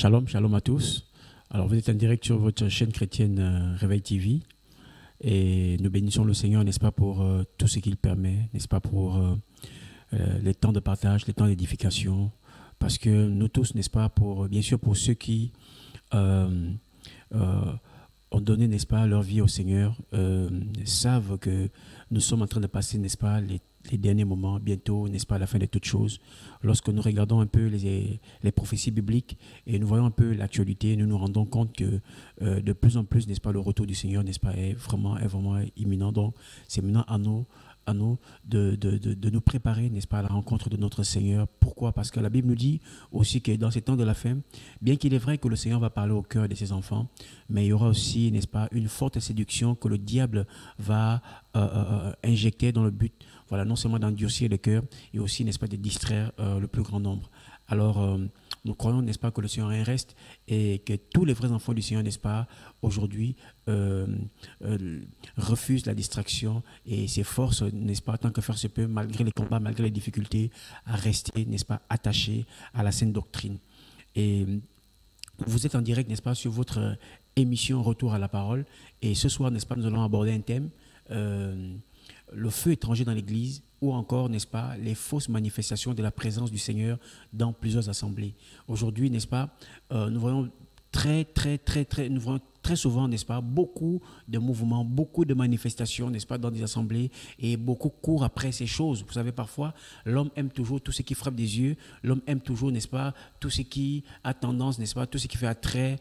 Shalom, shalom à tous. Alors, vous êtes en direct sur votre chaîne chrétienne Réveil TV et nous bénissons le Seigneur, n'est-ce pas, pour tout ce qu'il permet, n'est-ce pas, pour les temps de partage, les temps d'édification, parce que nous tous, n'est-ce pas, pour, bien sûr, pour ceux qui euh, euh, ont donné, n'est-ce pas, leur vie au Seigneur, savent que nous sommes en train de passer, n'est-ce pas, les derniers moments, bientôt, n'est-ce pas, à la fin de toutes choses. Lorsque nous regardons un peu les prophéties bibliques et nous voyons un peu l'actualité, nous nous rendons compte que de plus en plus, n'est-ce pas, le retour du Seigneur, n'est-ce pas, est vraiment imminent. Donc, c'est maintenant à nous de nous préparer, n'est-ce pas, à la rencontre de notre Seigneur. Pourquoi? Parce que la Bible nous dit aussi que dans ces temps de la fin, bien qu'il est vrai que le Seigneur va parler au cœur de ses enfants, mais il y aura aussi, n'est-ce pas, une forte séduction que le diable va injecter dans le but, voilà, non seulement d'endurcir le cœur, et aussi, n'est-ce pas, de distraire le plus grand nombre. Alors, nous croyons, n'est-ce pas, que le Seigneur reste et que tous les vrais enfants du Seigneur, n'est-ce pas, aujourd'hui, refusent la distraction et s'efforcent, n'est-ce pas, tant que faire se peut, malgré les combats, malgré les difficultés, à rester, n'est-ce pas, attachés à la sainte doctrine. Et vous êtes en direct, n'est-ce pas, sur votre émission Retour à la parole. Et ce soir, n'est-ce pas, nous allons aborder un thème, le feu étranger dans l'Église, ou encore, n'est-ce pas, les fausses manifestations de la présence du Seigneur dans plusieurs assemblées. Aujourd'hui, n'est-ce pas, nous voyons nous voyons très souvent, n'est-ce pas, beaucoup de mouvements, beaucoup de manifestations, n'est-ce pas, dans des assemblées, et beaucoup courent après ces choses. Vous savez, parfois, l'homme aime toujours tout ce qui frappe des yeux, l'homme aime toujours, n'est-ce pas, tout ce qui a tendance, n'est-ce pas, tout ce qui fait attrait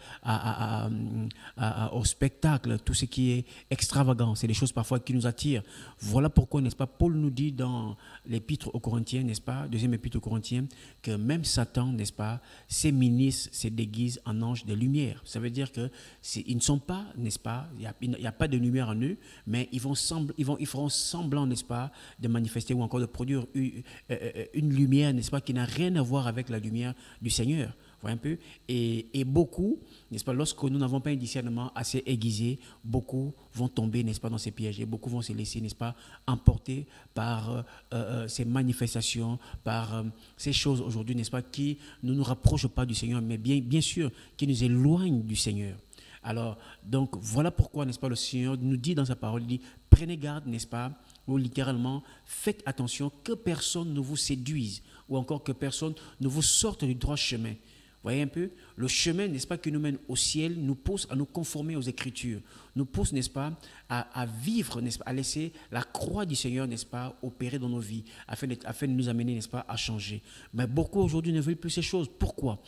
au spectacle, tout ce qui est extravagant. C'est des choses parfois qui nous attirent. Voilà pourquoi, n'est-ce pas, Paul nous dit dans l'épître aux Corinthiens, n'est-ce pas, deuxième épître aux Corinthiens, que même Satan, n'est-ce pas, ses ministres se déguisent en anges de lumière. Ça veut dire que ils ne sont pas, n'est-ce pas, il n'y a pas de lumière en eux, mais ils feront semblant, n'est-ce pas, de manifester ou encore de produire une lumière, n'est-ce pas, qui n'a rien à voir avec la lumière du Seigneur. Vous voyez un peu? Et beaucoup, n'est-ce pas, lorsque nous n'avons pas un discernement assez aiguisé, beaucoup vont tomber, n'est-ce pas, dans ces pièges et beaucoup vont se laisser, n'est-ce pas, emporter par ces manifestations, par ces choses aujourd'hui, n'est-ce pas, qui ne nous rapprochent pas du Seigneur, mais bien sûr, qui nous éloignent du Seigneur. Alors, donc, voilà pourquoi, n'est-ce pas, le Seigneur nous dit dans sa parole, il dit, prenez garde, n'est-ce pas, ou littéralement, faites attention que personne ne vous séduise, ou encore que personne ne vous sorte du droit chemin. Vous voyez un peu, le chemin, n'est-ce pas, qui nous mène au ciel, nous pousse à nous conformer aux Écritures, nous pousse, n'est-ce pas, à vivre, n'est-ce pas, à laisser la croix du Seigneur, n'est-ce pas, opérer dans nos vies, afin de nous amener, n'est-ce pas, à changer. Mais beaucoup aujourd'hui ne veulent plus ces choses. Pourquoi?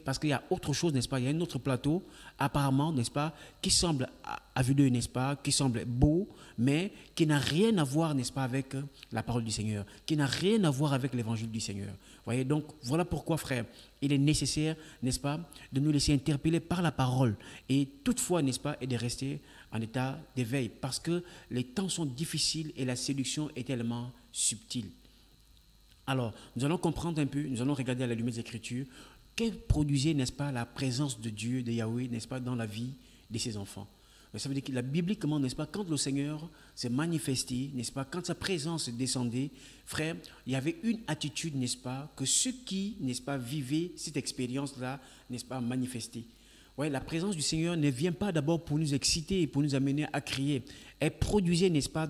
Parce qu'il y a autre chose, n'est-ce pas, il y a un autre plateau, apparemment, n'est-ce pas, qui semble à vue d'œil, n'est-ce pas, qui semble beau, mais qui n'a rien à voir, n'est-ce pas, avec la parole du Seigneur, qui n'a rien à voir avec l'évangile du Seigneur. Vous voyez, donc, voilà pourquoi, frère, il est nécessaire, n'est-ce pas, de nous laisser interpeller par la parole et toutefois, n'est-ce pas, et de rester en état d'éveil parce que les temps sont difficiles et la séduction est tellement subtile. Alors, nous allons comprendre un peu, nous allons regarder à la lumière des Écritures, que produisait, n'est-ce pas, la présence de Dieu, de Yahweh, n'est-ce pas, dans la vie de ses enfants. Ça veut dire que la bibliquement, n'est-ce pas, quand le Seigneur s'est manifesté, n'est-ce pas, quand sa présence descendait, frère, il y avait une attitude, n'est-ce pas, que ceux qui, n'est-ce pas, vivaient cette expérience-là, n'est-ce pas, manifestaient. Ouais, la présence du Seigneur ne vient pas d'abord pour nous exciter et pour nous amener à crier. Elle produisait, n'est-ce pas,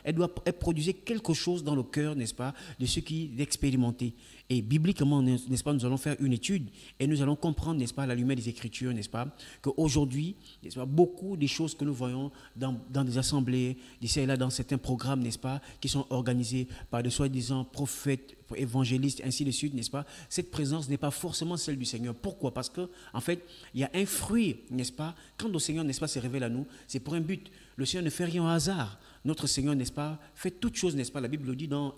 elle produisait quelque chose dans le cœur, n'est-ce pas, de ceux qui l'expérimentaient. Et bibliquement, n'est-ce pas, nous allons faire une étude et nous allons comprendre, n'est-ce pas, à la lumière des Écritures, n'est-ce pas, qu'aujourd'hui, n'est-ce pas, beaucoup des choses que nous voyons dans des assemblées, d'ici et là, dans certains programmes, n'est-ce pas, qui sont organisés par de soi-disant prophètes, évangélistes, ainsi de suite, n'est-ce pas, cette présence n'est pas forcément celle du Seigneur. Pourquoi? Parce que, en fait, il y a un fruit, n'est-ce pas, quand le Seigneur, n'est-ce pas, se révèle à nous, c'est pour un but. Le Seigneur ne fait rien au hasard. Notre Seigneur, n'est-ce pas, fait toutes choses, n'est-ce pas, la Bible le dit dans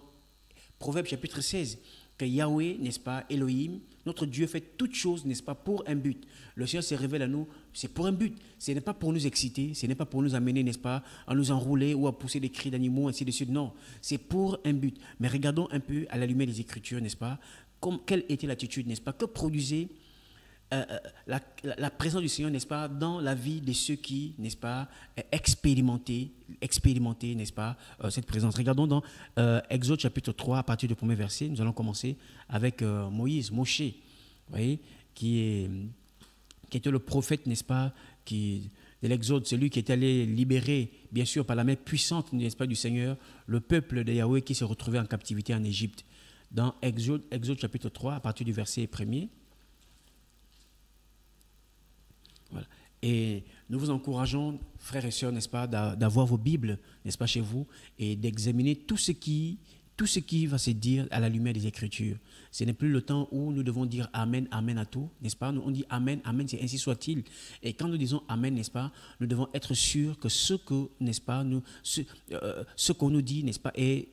Proverbes chapitre 16, que Yahweh, n'est-ce pas, Elohim, notre Dieu fait toutes choses, n'est-ce pas, pour un but. Le Seigneur se révèle à nous, c'est pour un but. Ce n'est pas pour nous exciter, ce n'est pas pour nous amener, n'est-ce pas, à nous enrouler ou à pousser des cris d'animaux, ainsi de suite. Non, c'est pour un but. Mais regardons un peu à la lumière des Écritures, n'est-ce pas, quelle était l'attitude, n'est-ce pas, que produisait la présence du Seigneur, n'est-ce pas, dans la vie de ceux qui, n'est-ce pas, expérimentaient, n'est-ce pas, cette présence. Regardons dans Exode chapitre 3, à partir du premier verset, nous allons commencer avec Moïse, Moshe, vous voyez, qui était le prophète, n'est-ce pas, de l'Exode, celui qui est allé libérer, bien sûr, par la main puissante, n'est-ce pas, du Seigneur, le peuple de Yahweh qui se retrouvait en captivité en Égypte. Dans Exode chapitre 3, à partir du verset 1er. Voilà. Et nous vous encourageons, frères et sœurs, n'est-ce pas, d'avoir vos Bibles, n'est-ce pas, chez vous, et d'examiner tout ce qui va se dire à la lumière des Écritures. Ce n'est plus le temps où nous devons dire Amen, Amen à tout, n'est-ce pas? On dit Amen, Amen, c'est ainsi soit-il. Et quand nous disons Amen, n'est-ce pas, nous devons être sûrs que ce que, n'est-ce pas, ce qu'on nous dit, n'est-ce pas, est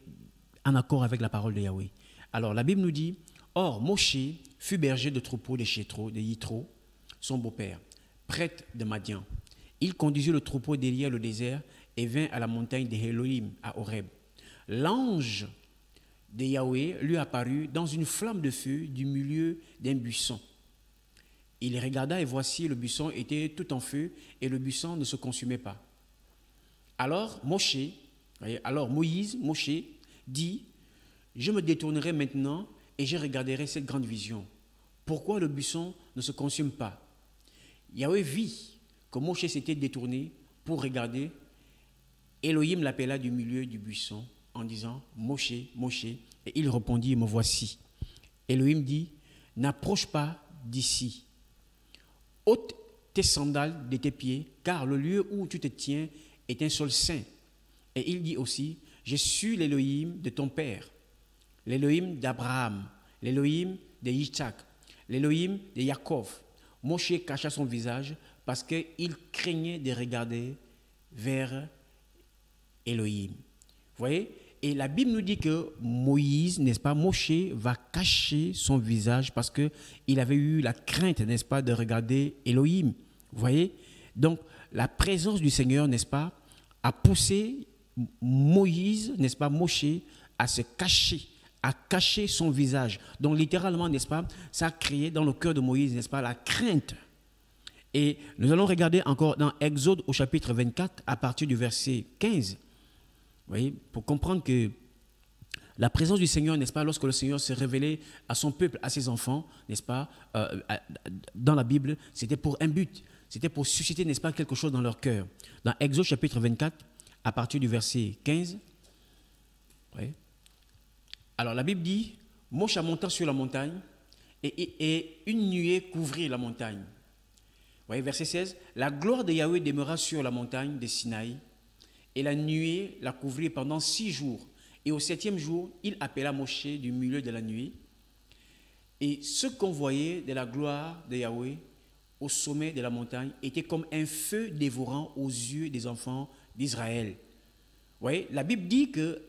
en accord avec la parole de Yahweh. Alors, la Bible nous dit, or, Moshe fut berger de troupeaux de Yitro, son beau-père, prêtre de Madian. Il conduisit le troupeau derrière le désert et vint à la montagne de Elohim, à Horeb. L'ange de Yahweh lui apparut dans une flamme de feu du milieu d'un buisson. Il regarda et voici, le buisson était tout en feu et le buisson ne se consumait pas. Alors Moïse dit, je me détournerai maintenant et je regarderai cette grande vision. Pourquoi le buisson ne se consume pas? Yahweh vit que Moïse s'était détourné pour regarder. Elohim l'appela du milieu du buisson en disant, Moshe, Moshe, et il répondit, me voici. Elohim dit, n'approche pas d'ici. Ôte tes sandales de tes pieds, car le lieu où tu te tiens est un sol saint. Et il dit aussi, je suis l'Elohim de ton père, l'Elohim d'Abraham, l'Elohim de Yitzhak, l'Elohim de Yaakov. Moshe cacha son visage parce qu'il craignait de regarder vers Elohim. Vous voyez? Et la Bible nous dit que Moïse, n'est-ce pas, Moshe va cacher son visage parce qu'il avait eu la crainte, n'est-ce pas, de regarder Elohim. Vous voyez? Donc, la présence du Seigneur, n'est-ce pas, a poussé Moïse, n'est-ce pas, Moshe, à se cacher, à cacher son visage. Donc, littéralement, n'est-ce pas, ça a créé dans le cœur de Moïse, n'est-ce pas, la crainte. Et nous allons regarder encore dans Exode au chapitre 24, à partir du verset 15. Vous voyez, pour comprendre que la présence du Seigneur, n'est-ce pas, lorsque le Seigneur s'est révélé à son peuple, à ses enfants, n'est-ce pas, dans la Bible, c'était pour un but, c'était pour susciter, n'est-ce pas, quelque chose dans leur cœur. Dans Exode chapitre 24, à partir du verset 15, oui. Alors la Bible dit, Moshe monta sur la montagne et une nuée couvrit la montagne. Vous voyez, verset 16, la gloire de Yahweh demeura sur la montagne de Sinaï. Et la nuée la couvrit pendant 6 jours. Et au 7e jour, il appela Moshe du milieu de la nuée. Et ce qu'on voyait de la gloire de Yahweh au sommet de la montagne était comme un feu dévorant aux yeux des enfants d'Israël. Vous voyez, la Bible dit que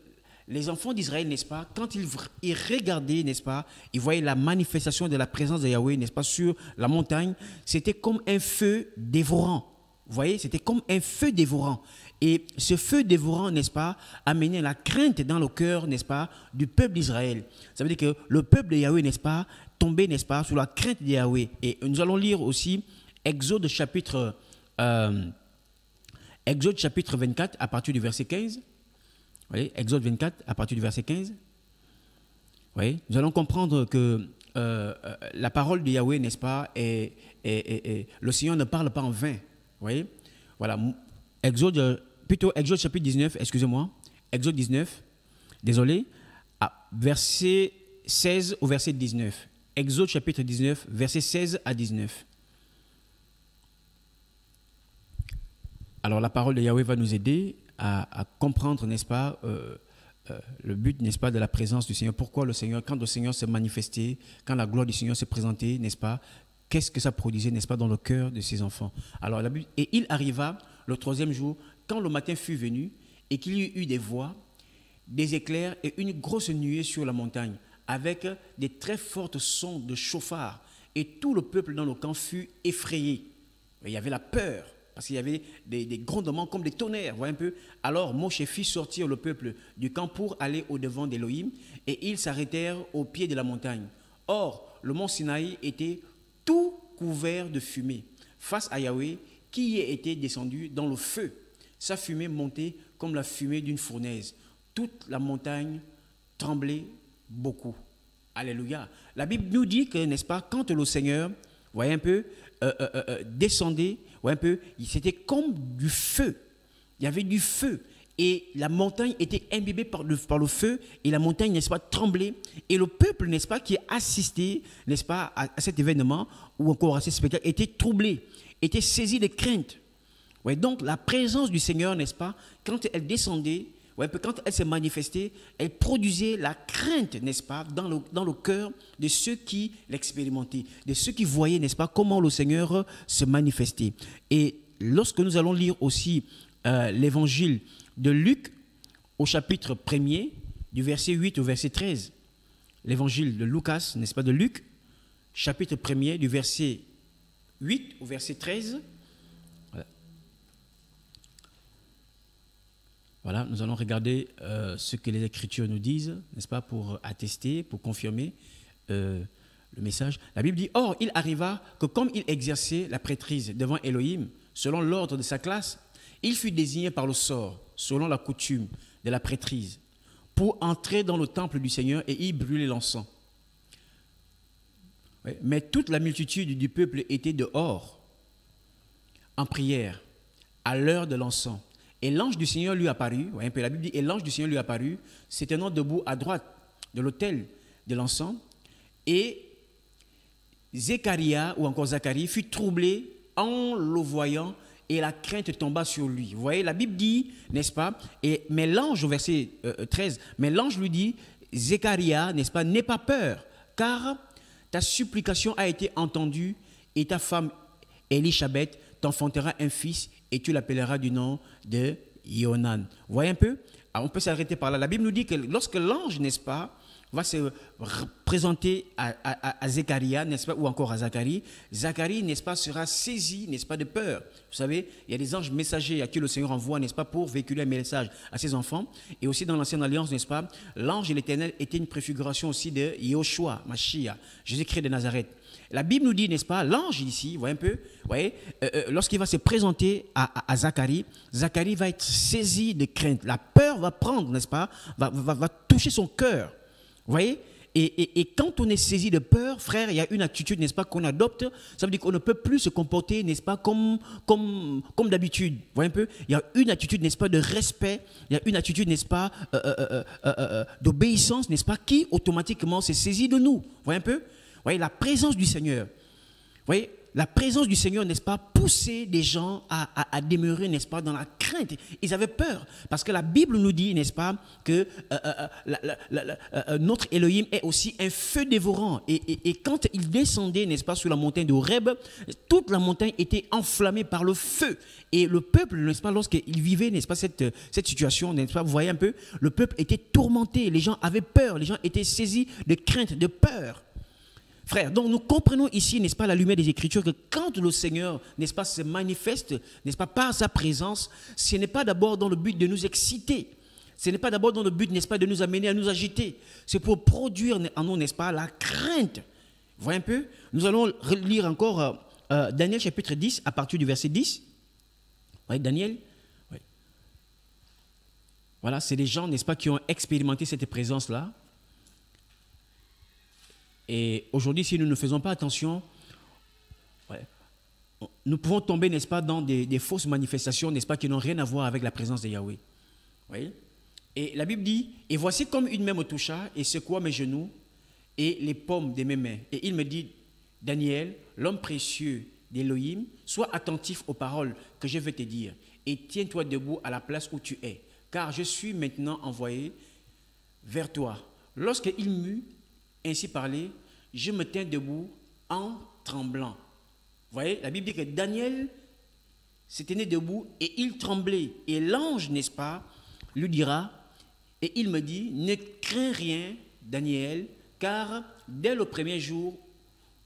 les enfants d'Israël, n'est-ce pas, quand ils regardaient, n'est-ce pas, ils voyaient la manifestation de la présence de Yahweh, n'est-ce pas, sur la montagne, c'était comme un feu dévorant. Vous voyez, c'était comme un feu dévorant. Et ce feu dévorant, n'est-ce pas, amenait la crainte dans le cœur, n'est-ce pas, du peuple d'Israël. Ça veut dire que le peuple de Yahweh, n'est-ce pas, tombait, n'est-ce pas, sous la crainte de Yahweh. Et nous allons lire aussi Exode chapitre 24 à partir du verset 15. Vous voyez, Exode 24 à partir du verset 15. Vous voyez, nous allons comprendre que la parole de Yahweh, n'est-ce pas, le Seigneur ne parle pas en vain. Vous voyez, voilà. Exode chapitre 19, excusez-moi, Exode 19, désolé, verset 16 au verset 19. Exode chapitre 19, verset 16 à 19. Alors la parole de Yahweh va nous aider à comprendre, n'est-ce pas, le but, n'est-ce pas, de la présence du Seigneur. Pourquoi le Seigneur, quand le Seigneur s'est manifesté, quand la gloire du Seigneur s'est présentée, n'est-ce pas, qu'est-ce que ça produisait, n'est-ce pas, dans le cœur de ses enfants. Alors, et il arriva le 3e jour, quand le matin fut venu, et qu'il y eut des voix, des éclairs et une grosse nuée sur la montagne, avec des très fortes sons de chauffards. Et tout le peuple dans le camp fut effrayé. Il y avait la peur, parce qu'il y avait des grondements comme des tonnerres, voyez un peu. Alors Moshe fit sortir le peuple du camp pour aller au-devant d'Élohim, et ils s'arrêtèrent au pied de la montagne. Or, le mont Sinaï était tout couvert de fumée, face à Yahweh, qui y était descendu dans le feu. Sa fumée montait comme la fumée d'une fournaise. Toute la montagne tremblait beaucoup. Alléluia. La Bible nous dit que, n'est-ce pas, quand le Seigneur voyez un peu, descendait, voyez un peu, c'était comme du feu. Il y avait du feu. Et la montagne était imbibée par le feu, et la montagne, n'est-ce pas, tremblait. Et le peuple, n'est-ce pas, qui assistait, n'est-ce pas, à cet événement, ou encore à ce spectacle, était troublé, était saisi de crainte. Ouais, donc la présence du Seigneur, n'est-ce pas, quand elle descendait, ouais, quand elle se manifestait, elle produisait la crainte, n'est-ce pas, dans le cœur de ceux qui l'expérimentaient, de ceux qui voyaient, n'est-ce pas, comment le Seigneur se manifestait. Et lorsque nous allons lire aussi l'évangile de Luc, au chapitre 1er, du verset 8 au verset 13, l'évangile de Lucas, n'est-ce pas, de Luc, chapitre 1er, du verset 8 au verset 13, voilà, nous allons regarder ce que les Écritures nous disent, n'est-ce pas, pour attester, pour confirmer le message. La Bible dit, « Or, il arriva que comme il exerçait la prêtrise devant Élohim, selon l'ordre de sa classe, il fut désigné par le sort, selon la coutume de la prêtrise, pour entrer dans le temple du Seigneur et y brûler l'encens. Oui, mais toute la multitude du peuple était dehors, en prière, à l'heure de l'encens. Et l'ange du Seigneur lui apparut, ouais, un peu la Bible dit, et l'ange du Seigneur lui apparut, se tenant debout à droite de l'autel de l'encens, et Zacharie fut troublé en le voyant, et la crainte tomba sur lui. Vous voyez, la Bible dit, n'est-ce pas, mais l'ange, au verset 13, mais l'ange lui dit, Zacharie, n'est-ce pas, n'aie pas peur, car ta supplication a été entendue, et ta femme Élisabeth t'enfantera un fils, et tu l'appelleras du nom de Yonan. Vous voyez un peu? Alors, on peut s'arrêter par là. La Bible nous dit que lorsque l'ange, n'est-ce pas, va se présenter à Zacharie, n'est-ce pas, ou encore à Zacharie, Zacharie, n'est-ce pas, sera saisi, n'est-ce pas, de peur. Vous savez, il y a des anges messagers à qui le Seigneur envoie, n'est-ce pas, pour véhiculer un message à ses enfants. Et aussi dans l'Ancienne Alliance, n'est-ce pas, l'ange de l'Éternel était une préfiguration aussi de Yoshua, Mashiach, Jésus-Christ de Nazareth. La Bible nous dit, n'est-ce pas, l'ange ici, vous voyez un peu, voyez, lorsqu'il va se présenter à Zacharie, Zacharie va être saisi de crainte. La peur va prendre, n'est-ce pas, va toucher son cœur. Vous voyez, et quand on est saisi de peur, frère, il y a une attitude, n'est-ce pas, qu'on adopte. Ça veut dire qu'on ne peut plus se comporter, n'est-ce pas, comme d'habitude. Vous voyez un peu, il y a une attitude, n'est-ce pas, de respect. Il y a une attitude, n'est-ce pas, d'obéissance, n'est-ce pas, qui automatiquement se saisit de nous. Vous voyez un peu. Vous voyez, la présence du Seigneur. Vous voyez, la présence du Seigneur, n'est-ce pas, poussait des gens à demeurer, n'est-ce pas, dans la crainte. Ils avaient peur. Parce que la Bible nous dit, n'est-ce pas, que notre Elohim est aussi un feu dévorant. Et quand il descendait, n'est-ce pas, sur la montagne d'Horeb, toute la montagne était enflammée par le feu. Et le peuple, n'est-ce pas, lorsqu'il vivait, n'est-ce pas, cette situation, n'est-ce pas, vous voyez un peu, le peuple était tourmenté. Les gens avaient peur. Les gens étaient saisis de crainte, de peur. Frère, donc nous comprenons ici, n'est-ce pas, la lumière des Écritures, que quand le Seigneur, n'est-ce pas, se manifeste, n'est-ce pas, par sa présence, ce n'est pas d'abord dans le but de nous exciter, ce n'est pas d'abord dans le but, n'est-ce pas, de nous amener à nous agiter, c'est pour produire en nous, n'est-ce pas, la crainte. Vous voyez un peu? Nous allons lire encore Daniel chapitre 10, à partir du verset 10. Vous voyez, Daniel? Oui. Voilà, c'est des gens, n'est-ce pas, qui ont expérimenté cette présence-là. Et aujourd'hui, si nous ne faisons pas attention, nous pouvons tomber, n'est-ce pas, dans des fausses manifestations, n'est-ce pas, qui n'ont rien à voir avec la présence de Yahweh. Voyez? Et la Bible dit, « Et voici comme une main me toucha et secoua mes genoux et les paumes de mes mains. Et il me dit, Daniel, l'homme précieux d'Élohim, sois attentif aux paroles que je vais te dire et tiens-toi debout à la place où tu es, car je suis maintenant envoyé vers toi. Lorsqu'il m'eut ainsi parlé, je me tins debout en tremblant. » Vous voyez, la Bible dit que Daniel se tenait debout et il tremblait. Et l'ange, n'est-ce pas, lui dira, et il me dit, ne crains rien, Daniel, car dès le premier jour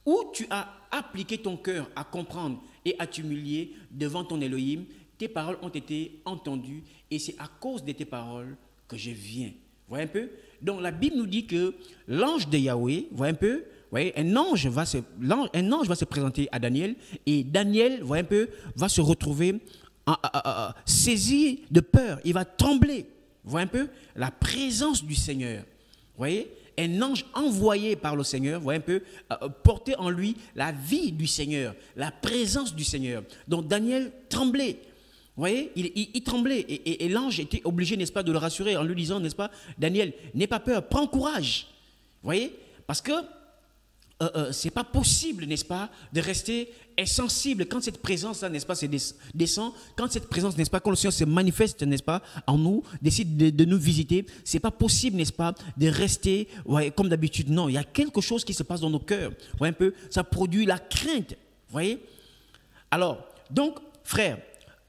où tu as appliqué ton cœur à comprendre et à t'humilier devant ton Elohim, tes paroles ont été entendues et c'est à cause de tes paroles que je viens. Vous voyez un peu? Donc la Bible nous dit que l'ange de Yahweh, vous voyez un peu, vous voyez, un ange va se présenter à Daniel et Daniel, vous voyez un peu, va se retrouver saisi de peur, il va trembler. Vous voyez un peu la présence du Seigneur. Vous voyez, un ange envoyé par le Seigneur, voyez un peu, portait en lui la vie du Seigneur, la présence du Seigneur. Donc Daniel tremblait. Vous voyez, il tremblait et l'ange était obligé, n'est-ce pas, de le rassurer en lui disant, n'est-ce pas, Daniel, n'aie pas peur, prends courage. Vous voyez, parce que ce n'est pas possible, n'est-ce pas, de rester insensible quand cette présence-là, n'est-ce pas, descend, quand cette présence, n'est-ce pas, quand le Seigneur se manifeste, n'est-ce pas, en nous, décide de nous visiter, ce n'est pas possible, n'est-ce pas, de rester comme d'habitude. Non, il y a quelque chose qui se passe dans nos cœurs. Vous voyez un peu, ça produit la crainte. Vous voyez. Alors, donc, frère,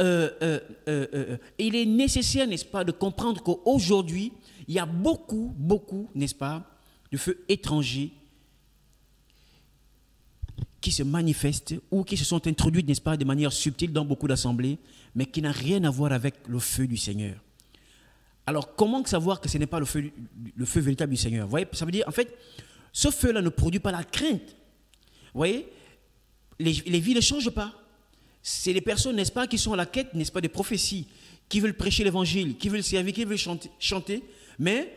il est nécessaire, n'est-ce pas, de comprendre qu'aujourd'hui, il y a beaucoup, n'est-ce pas, de feux étrangers qui se manifestent ou qui se sont introduits, n'est-ce pas, de manière subtile dans beaucoup d'assemblées, mais qui n'a rien à voir avec le feu du Seigneur. Alors, comment savoir que ce n'est pas le feu véritable du Seigneur? Vous voyez, ça veut dire, en fait, ce feu-là ne produit pas la crainte. Vous voyez, les vies ne changent pas. C'est les personnes, n'est-ce pas, qui sont à la quête, n'est-ce pas, des prophéties, qui veulent prêcher l'évangile, qui veulent servir, qui veulent chanter, mais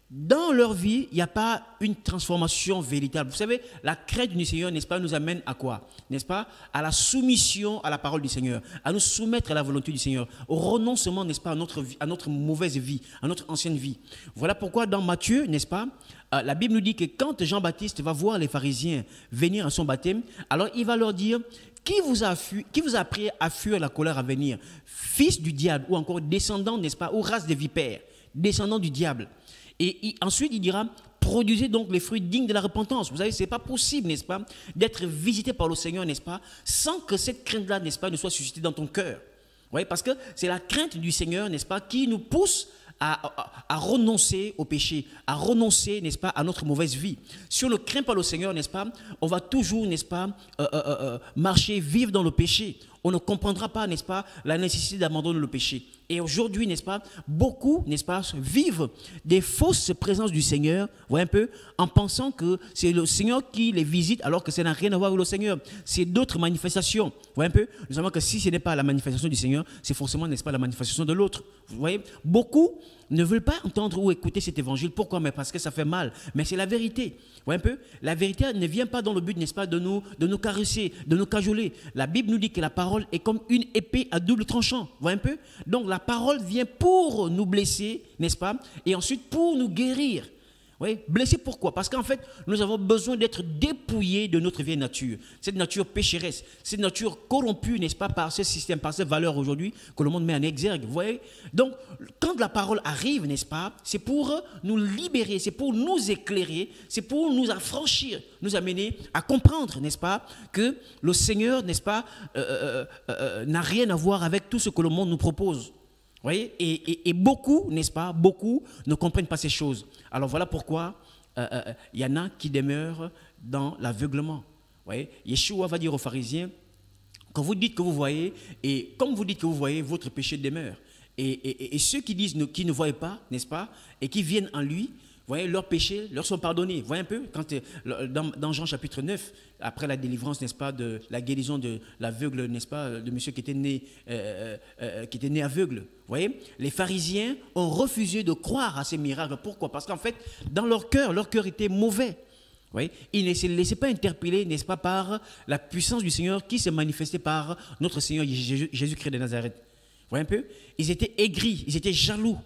dans leur vie, il n'y a pas une transformation véritable. Vous savez, la crainte du Seigneur, n'est-ce pas, nous amène à quoi? N'est-ce pas? À la soumission à la parole du Seigneur, à nous soumettre à la volonté du Seigneur, au renoncement, n'est-ce pas, à notre mauvaise vie, à notre ancienne vie. Voilà pourquoi dans Matthieu, n'est-ce pas, la Bible nous dit que quand Jean-Baptiste va voir les pharisiens venir à son baptême, alors il va leur dire: qui vous a appris à fuir la colère à venir? Fils du diable, ou encore descendant, n'est-ce pas, ou race des vipères, descendant du diable. Et ensuite, il dira: produisez donc les fruits dignes de la repentance. Vous savez, ce n'est pas possible, n'est-ce pas, d'être visité par le Seigneur, n'est-ce pas, sans que cette crainte-là, n'est-ce pas, ne soit suscitée dans ton cœur. Vous voyez, parce que c'est la crainte du Seigneur, n'est-ce pas, qui nous pousse à renoncer au péché, à renoncer, n'est-ce pas, à notre mauvaise vie. Si on ne craint pas le Seigneur, n'est-ce pas, on va toujours, n'est-ce pas, marcher, vivre dans le péché. On ne comprendra pas, n'est-ce pas, la nécessité d'abandonner le péché. Et aujourd'hui, n'est-ce pas, beaucoup, n'est-ce pas, vivent des fausses présences du Seigneur, vous voyez un peu, en pensant que c'est le Seigneur qui les visite, alors que ça n'a rien à voir avec le Seigneur. C'est d'autres manifestations. Vous voyez un peu, nous savons que si ce n'est pas la manifestation du Seigneur, c'est forcément, n'est-ce pas, la manifestation de l'autre. Vous voyez, beaucoup ne veulent pas entendre ou écouter cet évangile. Pourquoi? Mais parce que ça fait mal. Mais c'est la vérité. Vous voyez un peu, la vérité ne vient pas dans le but, n'est-ce pas, de nous caresser, de nous cajoler. La Bible nous dit que la parole est comme une épée à double tranchant. Vous voyez un peu? Donc la parole vient pour nous blesser, n'est-ce pas? Et ensuite pour nous guérir. Oui, blessé pourquoi? Parce qu'en fait, nous avons besoin d'être dépouillés de notre vieille nature. Cette nature pécheresse, cette nature corrompue, n'est-ce pas, par ce système, par ces valeurs aujourd'hui que le monde met en exergue. Vous voyez? Donc, quand la parole arrive, n'est-ce pas, c'est pour nous libérer, c'est pour nous éclairer, c'est pour nous affranchir, nous amener à comprendre, n'est-ce pas, que le Seigneur, n'est-ce pas, n'a rien à voir avec tout ce que le monde nous propose. Vous voyez, et beaucoup, n'est-ce pas, beaucoup ne comprennent pas ces choses. Alors voilà pourquoi il y en a qui demeurent dans l'aveuglement. Vous voyez, Yeshua va dire aux pharisiens: quand vous dites que vous voyez, et comme vous dites que vous voyez, votre péché demeure. Et ceux qui disent qui ne voient pas, n'est-ce pas, et qui viennent en lui, vous voyez, leurs péchés leur sont pardonnés. Vous voyez un peu, quand, dans Jean chapitre 9, après la délivrance, n'est-ce pas, de la guérison de l'aveugle, n'est-ce pas, de monsieur qui était né aveugle. Vous voyez, les pharisiens ont refusé de croire à ces miracles. Pourquoi? Parce qu'en fait, dans leur cœur était mauvais. Vous voyez, ils ne se laissaient pas interpeller, n'est-ce pas, par la puissance du Seigneur qui s'est manifestée par notre Seigneur Jésus-Christ de Nazareth. Vous voyez un peu? Ils étaient aigris, ils étaient jaloux.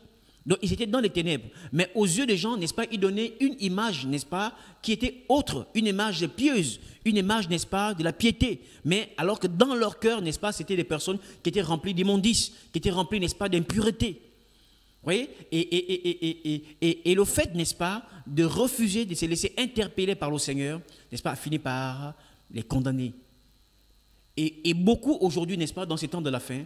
Donc, ils étaient dans les ténèbres. Mais aux yeux des gens, n'est-ce pas, ils donnaient une image, n'est-ce pas, qui était autre, une image pieuse, une image, n'est-ce pas, de la piété. Mais alors que dans leur cœur, n'est-ce pas, c'était des personnes qui étaient remplies d'immondices, qui étaient remplies, n'est-ce pas, d'impureté. Vous voyez? Et le fait, n'est-ce pas, de refuser de se laisser interpeller par le Seigneur, n'est-ce pas, a fini par les condamner. Et beaucoup aujourd'hui, n'est-ce pas, dans ces temps de la fin,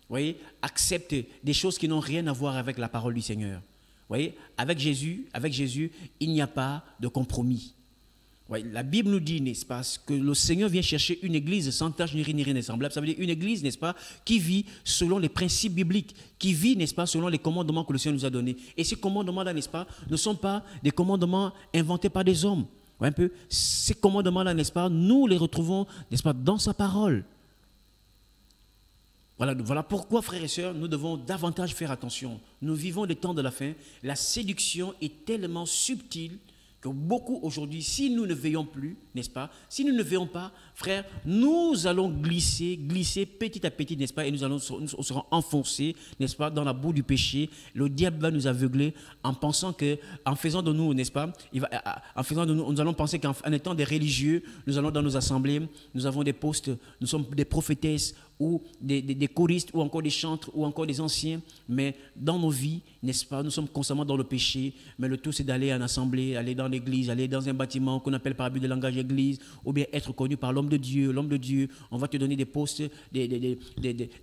vous voyez, acceptent des choses qui n'ont rien à voir avec la parole du Seigneur. Vous voyez, avec Jésus, il n'y a pas de compromis. Vous voyez, la Bible nous dit, n'est-ce pas, que le Seigneur vient chercher une église sans tache ni rien de semblable. Ça veut dire une église, n'est-ce pas, qui vit selon les principes bibliques, qui vit, n'est-ce pas, selon les commandements que le Seigneur nous a donnés. Et ces commandements-là, n'est-ce pas, ne sont pas des commandements inventés par des hommes. Vous voyez un peu, ces commandements-là, n'est-ce pas, nous les retrouvons, n'est-ce pas, dans sa parole. Voilà pourquoi, frères et sœurs, nous devons davantage faire attention. Nous vivons les temps de la fin. La séduction est tellement subtile que beaucoup aujourd'hui, si nous ne veillons plus, n'est-ce pas, si nous ne veillons pas, frère, nous allons glisser petit à petit, n'est-ce pas, et nous serons enfoncés, n'est-ce pas, dans la boue du péché. Le diable va nous aveugler en pensant que, en faisant de nous, n'est-ce pas, en faisant de nous, nous allons penser qu'en étant des religieux, nous allons dans nos assemblées, nous avons des postes, nous sommes des prophétesses ou des choristes ou encore des chantres ou encore des anciens, mais dans nos vies, n'est-ce pas, nous sommes constamment dans le péché, mais le tout c'est d'aller en assemblée, aller dans l'église, aller dans un bâtiment qu'on appelle par abus de langage église, ou bien être connu par l'homme de Dieu, on va te donner des postes, des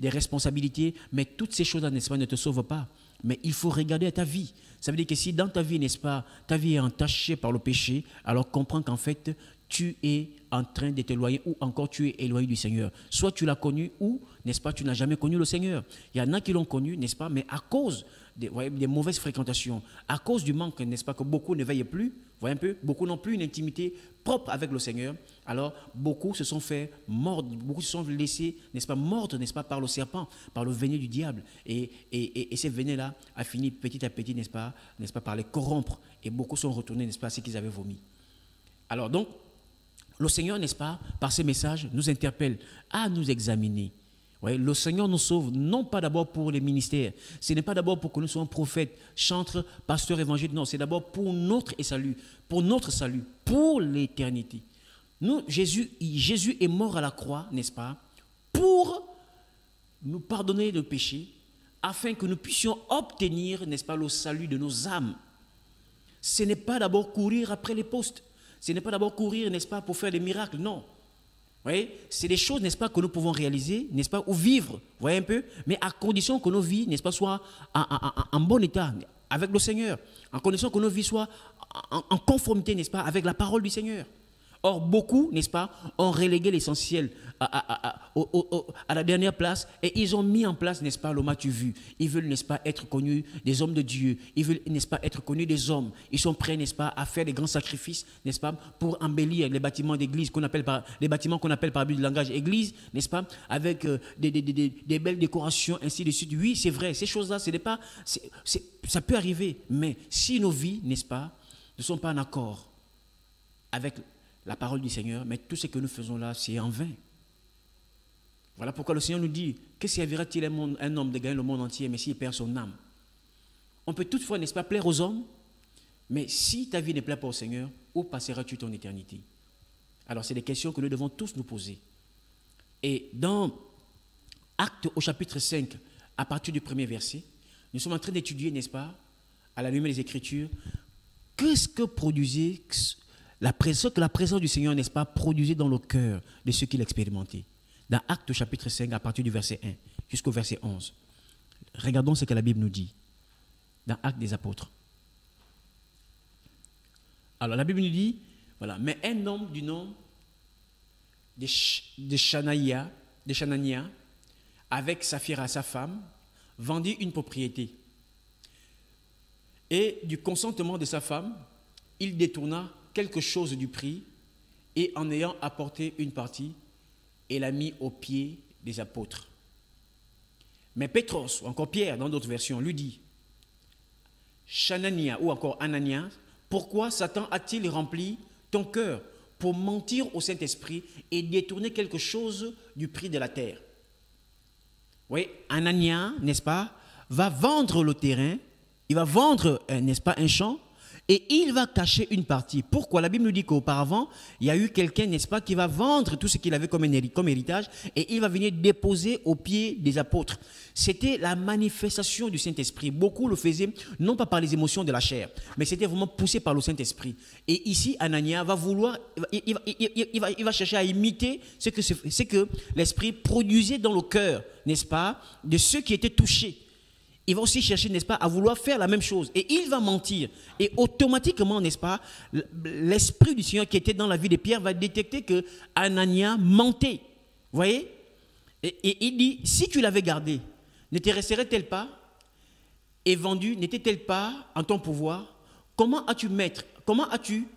responsabilités, mais toutes ces choses-là, n'est-ce pas, ne te sauvent pas. Mais il faut regarder à ta vie. Ça veut dire que si dans ta vie, n'est-ce pas, ta vie est entachée par le péché, alors comprends qu'en fait, tu es en train de t'éloigner ou encore tu es éloigné du Seigneur. Soit tu l'as connu ou, n'est-ce pas, tu n'as jamais connu le Seigneur. Il y en a qui l'ont connu, n'est-ce pas, mais à cause des mauvaises fréquentations, à cause du manque, n'est-ce pas, que beaucoup ne veillent plus, voyez un peu, beaucoup n'ont plus une intimité propre avec le Seigneur, alors beaucoup se sont fait mordre, beaucoup se sont laissés, n'est-ce pas, mordre, n'est-ce pas, par le serpent, par le venin du diable. Et ces venins-là a fini petit à petit, n'est-ce pas, par les corrompre. Et beaucoup sont retournés, n'est-ce pas, à ce qu'ils avaient vomi. Alors donc, le Seigneur, n'est-ce pas, par ces messages, nous interpelle à nous examiner. Ouais, le Seigneur nous sauve, non pas d'abord pour les ministères, ce n'est pas d'abord pour que nous soyons prophètes, chantres, pasteurs, évangélistes, non, c'est d'abord pour notre salut, pour l'éternité. Jésus est mort à la croix, n'est-ce pas, pour nous pardonner de péché, afin que nous puissions obtenir, n'est-ce pas, le salut de nos âmes. Ce n'est pas d'abord courir après les postes. Ce n'est pas d'abord courir, n'est-ce pas, pour faire des miracles, non. Vous voyez, c'est des choses, n'est-ce pas, que nous pouvons réaliser, n'est-ce pas, ou vivre, vous voyez un peu, mais à condition que nos vies, n'est-ce pas, soient en bon état avec le Seigneur, en condition que nos vies soient en conformité, n'est-ce pas, avec la parole du Seigneur. Or, beaucoup, n'est-ce pas, ont relégué l'essentiel à la dernière place et ils ont mis en place, n'est-ce pas, le m'as-tu vu. Ils veulent, n'est-ce pas, être connus des hommes de Dieu. Ils veulent, n'est-ce pas, être connus des hommes. Ils sont prêts, n'est-ce pas, à faire des grands sacrifices, n'est-ce pas, pour embellir les bâtiments d'église les bâtiments qu'on appelle par abus de langage église, n'est-ce pas, avec des belles décorations, ainsi de suite. Oui, c'est vrai, ces choses-là, ça peut arriver. Mais si nos vies, n'est-ce pas, ne sont pas en accord avec la parole du Seigneur, mais tout ce que nous faisons là, c'est en vain. Voilà pourquoi le Seigneur nous dit, que servira-t-il un homme de gagner le monde entier, mais s'il perd son âme? On peut toutefois, n'est-ce pas, plaire aux hommes, mais si ta vie ne plaît pas au Seigneur, où passeras-tu ton éternité? Alors, c'est des questions que nous devons tous nous poser. Et dans Actes au chapitre 5, à partir du premier verset, nous sommes en train d'étudier, n'est-ce pas, à la lumière des Écritures, qu'est-ce que produisait la présence du Seigneur, n'est-ce pas, produisait dans le cœur de ceux qui l'expérimentaient. Dans Actes chapitre 5, à partir du verset 1 jusqu'au verset 11. Regardons ce que la Bible nous dit. Dans Actes des Apôtres. Alors la Bible nous dit, voilà, mais un homme du nom de Chanania, avec Saphira, sa femme, vendit une propriété. Et du consentement de sa femme, il détourna quelque chose du prix et en ayant apporté une partie, il l'a mis aux pieds des apôtres. Mais Pétros, ou encore Pierre dans d'autres versions, lui dit, Chanania ou encore Ananias, pourquoi Satan a-t-il rempli ton cœur pour mentir au Saint-Esprit et détourner quelque chose du prix de la terre? Oui, Ananias, n'est-ce pas, va vendre le terrain, il va vendre, n'est-ce pas, un champ, et il va cacher une partie. Pourquoi? La Bible nous dit qu'auparavant, il y a eu quelqu'un, n'est-ce pas, qui va vendre tout ce qu'il avait comme héritage et il va venir déposer aux pieds des apôtres. C'était la manifestation du Saint-Esprit. Beaucoup le faisaient, non pas par les émotions de la chair, mais c'était vraiment poussé par le Saint-Esprit. Et ici, Ananias va vouloir, il va chercher à imiter ce que l'Esprit produisait dans le cœur, n'est-ce pas, de ceux qui étaient touchés. Il va aussi chercher, n'est-ce pas, à vouloir faire la même chose. Et il va mentir. Et automatiquement, n'est-ce pas, l'Esprit du Seigneur qui était dans la vie de Pierre va détecter que Ananias mentait. Vous voyez? Et il dit, si tu l'avais gardé, ne te resterait-elle pas et vendue, n'était-elle pas en ton pouvoir? Comment as-tu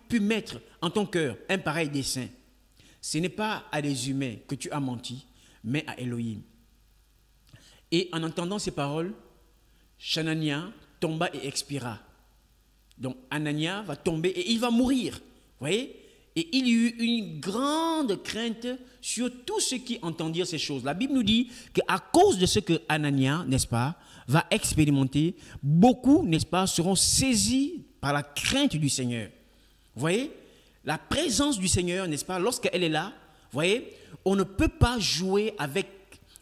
pu mettre en ton cœur un pareil dessein? Ce n'est pas à des humains que tu as menti, mais à Elohim. Et en entendant ces paroles, Chanania tomba et expira. Donc Anania va tomber et il va mourir. Vous voyez? Et il y eut une grande crainte sur tous ceux qui entendirent ces choses. La Bible nous dit qu'à cause de ce que Anania, n'est-ce pas, va expérimenter, beaucoup, n'est-ce pas, seront saisis par la crainte du Seigneur. Vous voyez? La présence du Seigneur, n'est-ce pas, lorsqu'elle est là, vous voyez, on ne peut pas jouer avec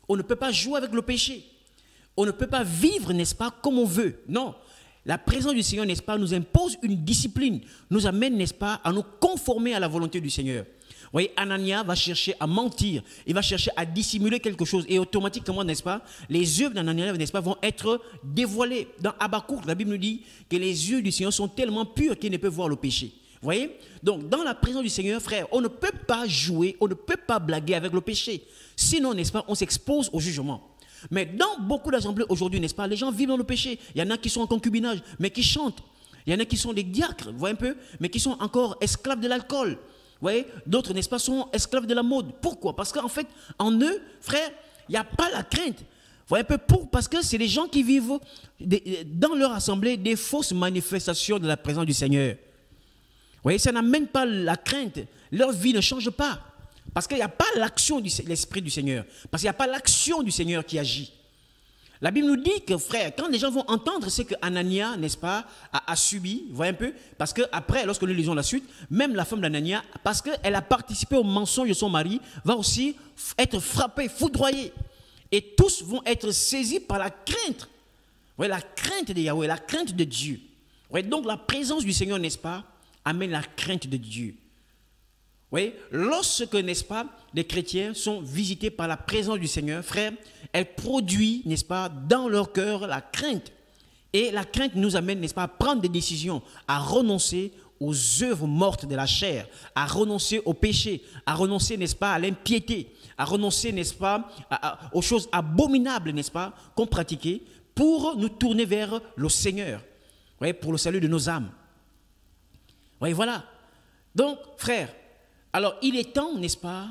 le péché. On ne peut pas vivre, n'est-ce pas, comme on veut. Non. La présence du Seigneur, n'est-ce pas, nous impose une discipline, nous amène, n'est-ce pas, à nous conformer à la volonté du Seigneur. Vous voyez, Anania va chercher à mentir, il va chercher à dissimuler quelque chose et automatiquement, n'est-ce pas, les œuvres d'Anania, n'est-ce pas, vont être dévoilées. Dans Habakkuk, la Bible nous dit que les yeux du Seigneur sont tellement purs qu'ils ne peuvent voir le péché. Vous voyez? Donc, dans la présence du Seigneur, frère, on ne peut pas jouer, on ne peut pas blaguer avec le péché. Sinon, n'est-ce pas, on s'expose au jugement. Mais dans beaucoup d'assemblées aujourd'hui, n'est-ce pas, les gens vivent dans le péché. Il y en a qui sont en concubinage, mais qui chantent. Il y en a qui sont des diacres, vous voyez un peu, mais qui sont encore esclaves de l'alcool. Vous voyez, d'autres, n'est-ce pas, sont esclaves de la mode. Pourquoi? Parce qu'en fait, en eux, frère, il n'y a pas la crainte. Vous voyez un peu, parce que c'est les gens qui vivent dans leur assemblée des fausses manifestations de la présence du Seigneur. Vous voyez, ça n'amène pas la crainte. Leur vie ne change pas. Parce qu'il n'y a pas l'action de l'Esprit du Seigneur. Parce qu'il n'y a pas l'action du Seigneur qui agit. La Bible nous dit que, frère, quand les gens vont entendre ce que Anania, n'est-ce pas, a subi, vous voyez un peu, parce qu'après, lorsque nous lisons la suite, même la femme d'Anania, parce qu'elle a participé au mensonge de son mari, va aussi être frappée, foudroyée. Et tous vont être saisis par la crainte. Vous voyez, la crainte de Yahweh, la crainte de Dieu. Vous voyez, donc la présence du Seigneur, n'est-ce pas, amène la crainte de Dieu. Vous voyez, lorsque, n'est-ce pas, les chrétiens sont visités par la présence du Seigneur, frère, elle produit, n'est-ce pas, dans leur cœur la crainte. Et la crainte nous amène, n'est-ce pas, à prendre des décisions, à renoncer aux œuvres mortes de la chair, à renoncer au péché, à renoncer, n'est-ce pas, à l'impiété, à renoncer, n'est-ce pas, aux choses abominables, n'est-ce pas, qu'on pratiquait, pour nous tourner vers le Seigneur, vous voyez, pour le salut de nos âmes. Vous voyez, voilà. Donc, frère, alors, il est temps, n'est-ce pas,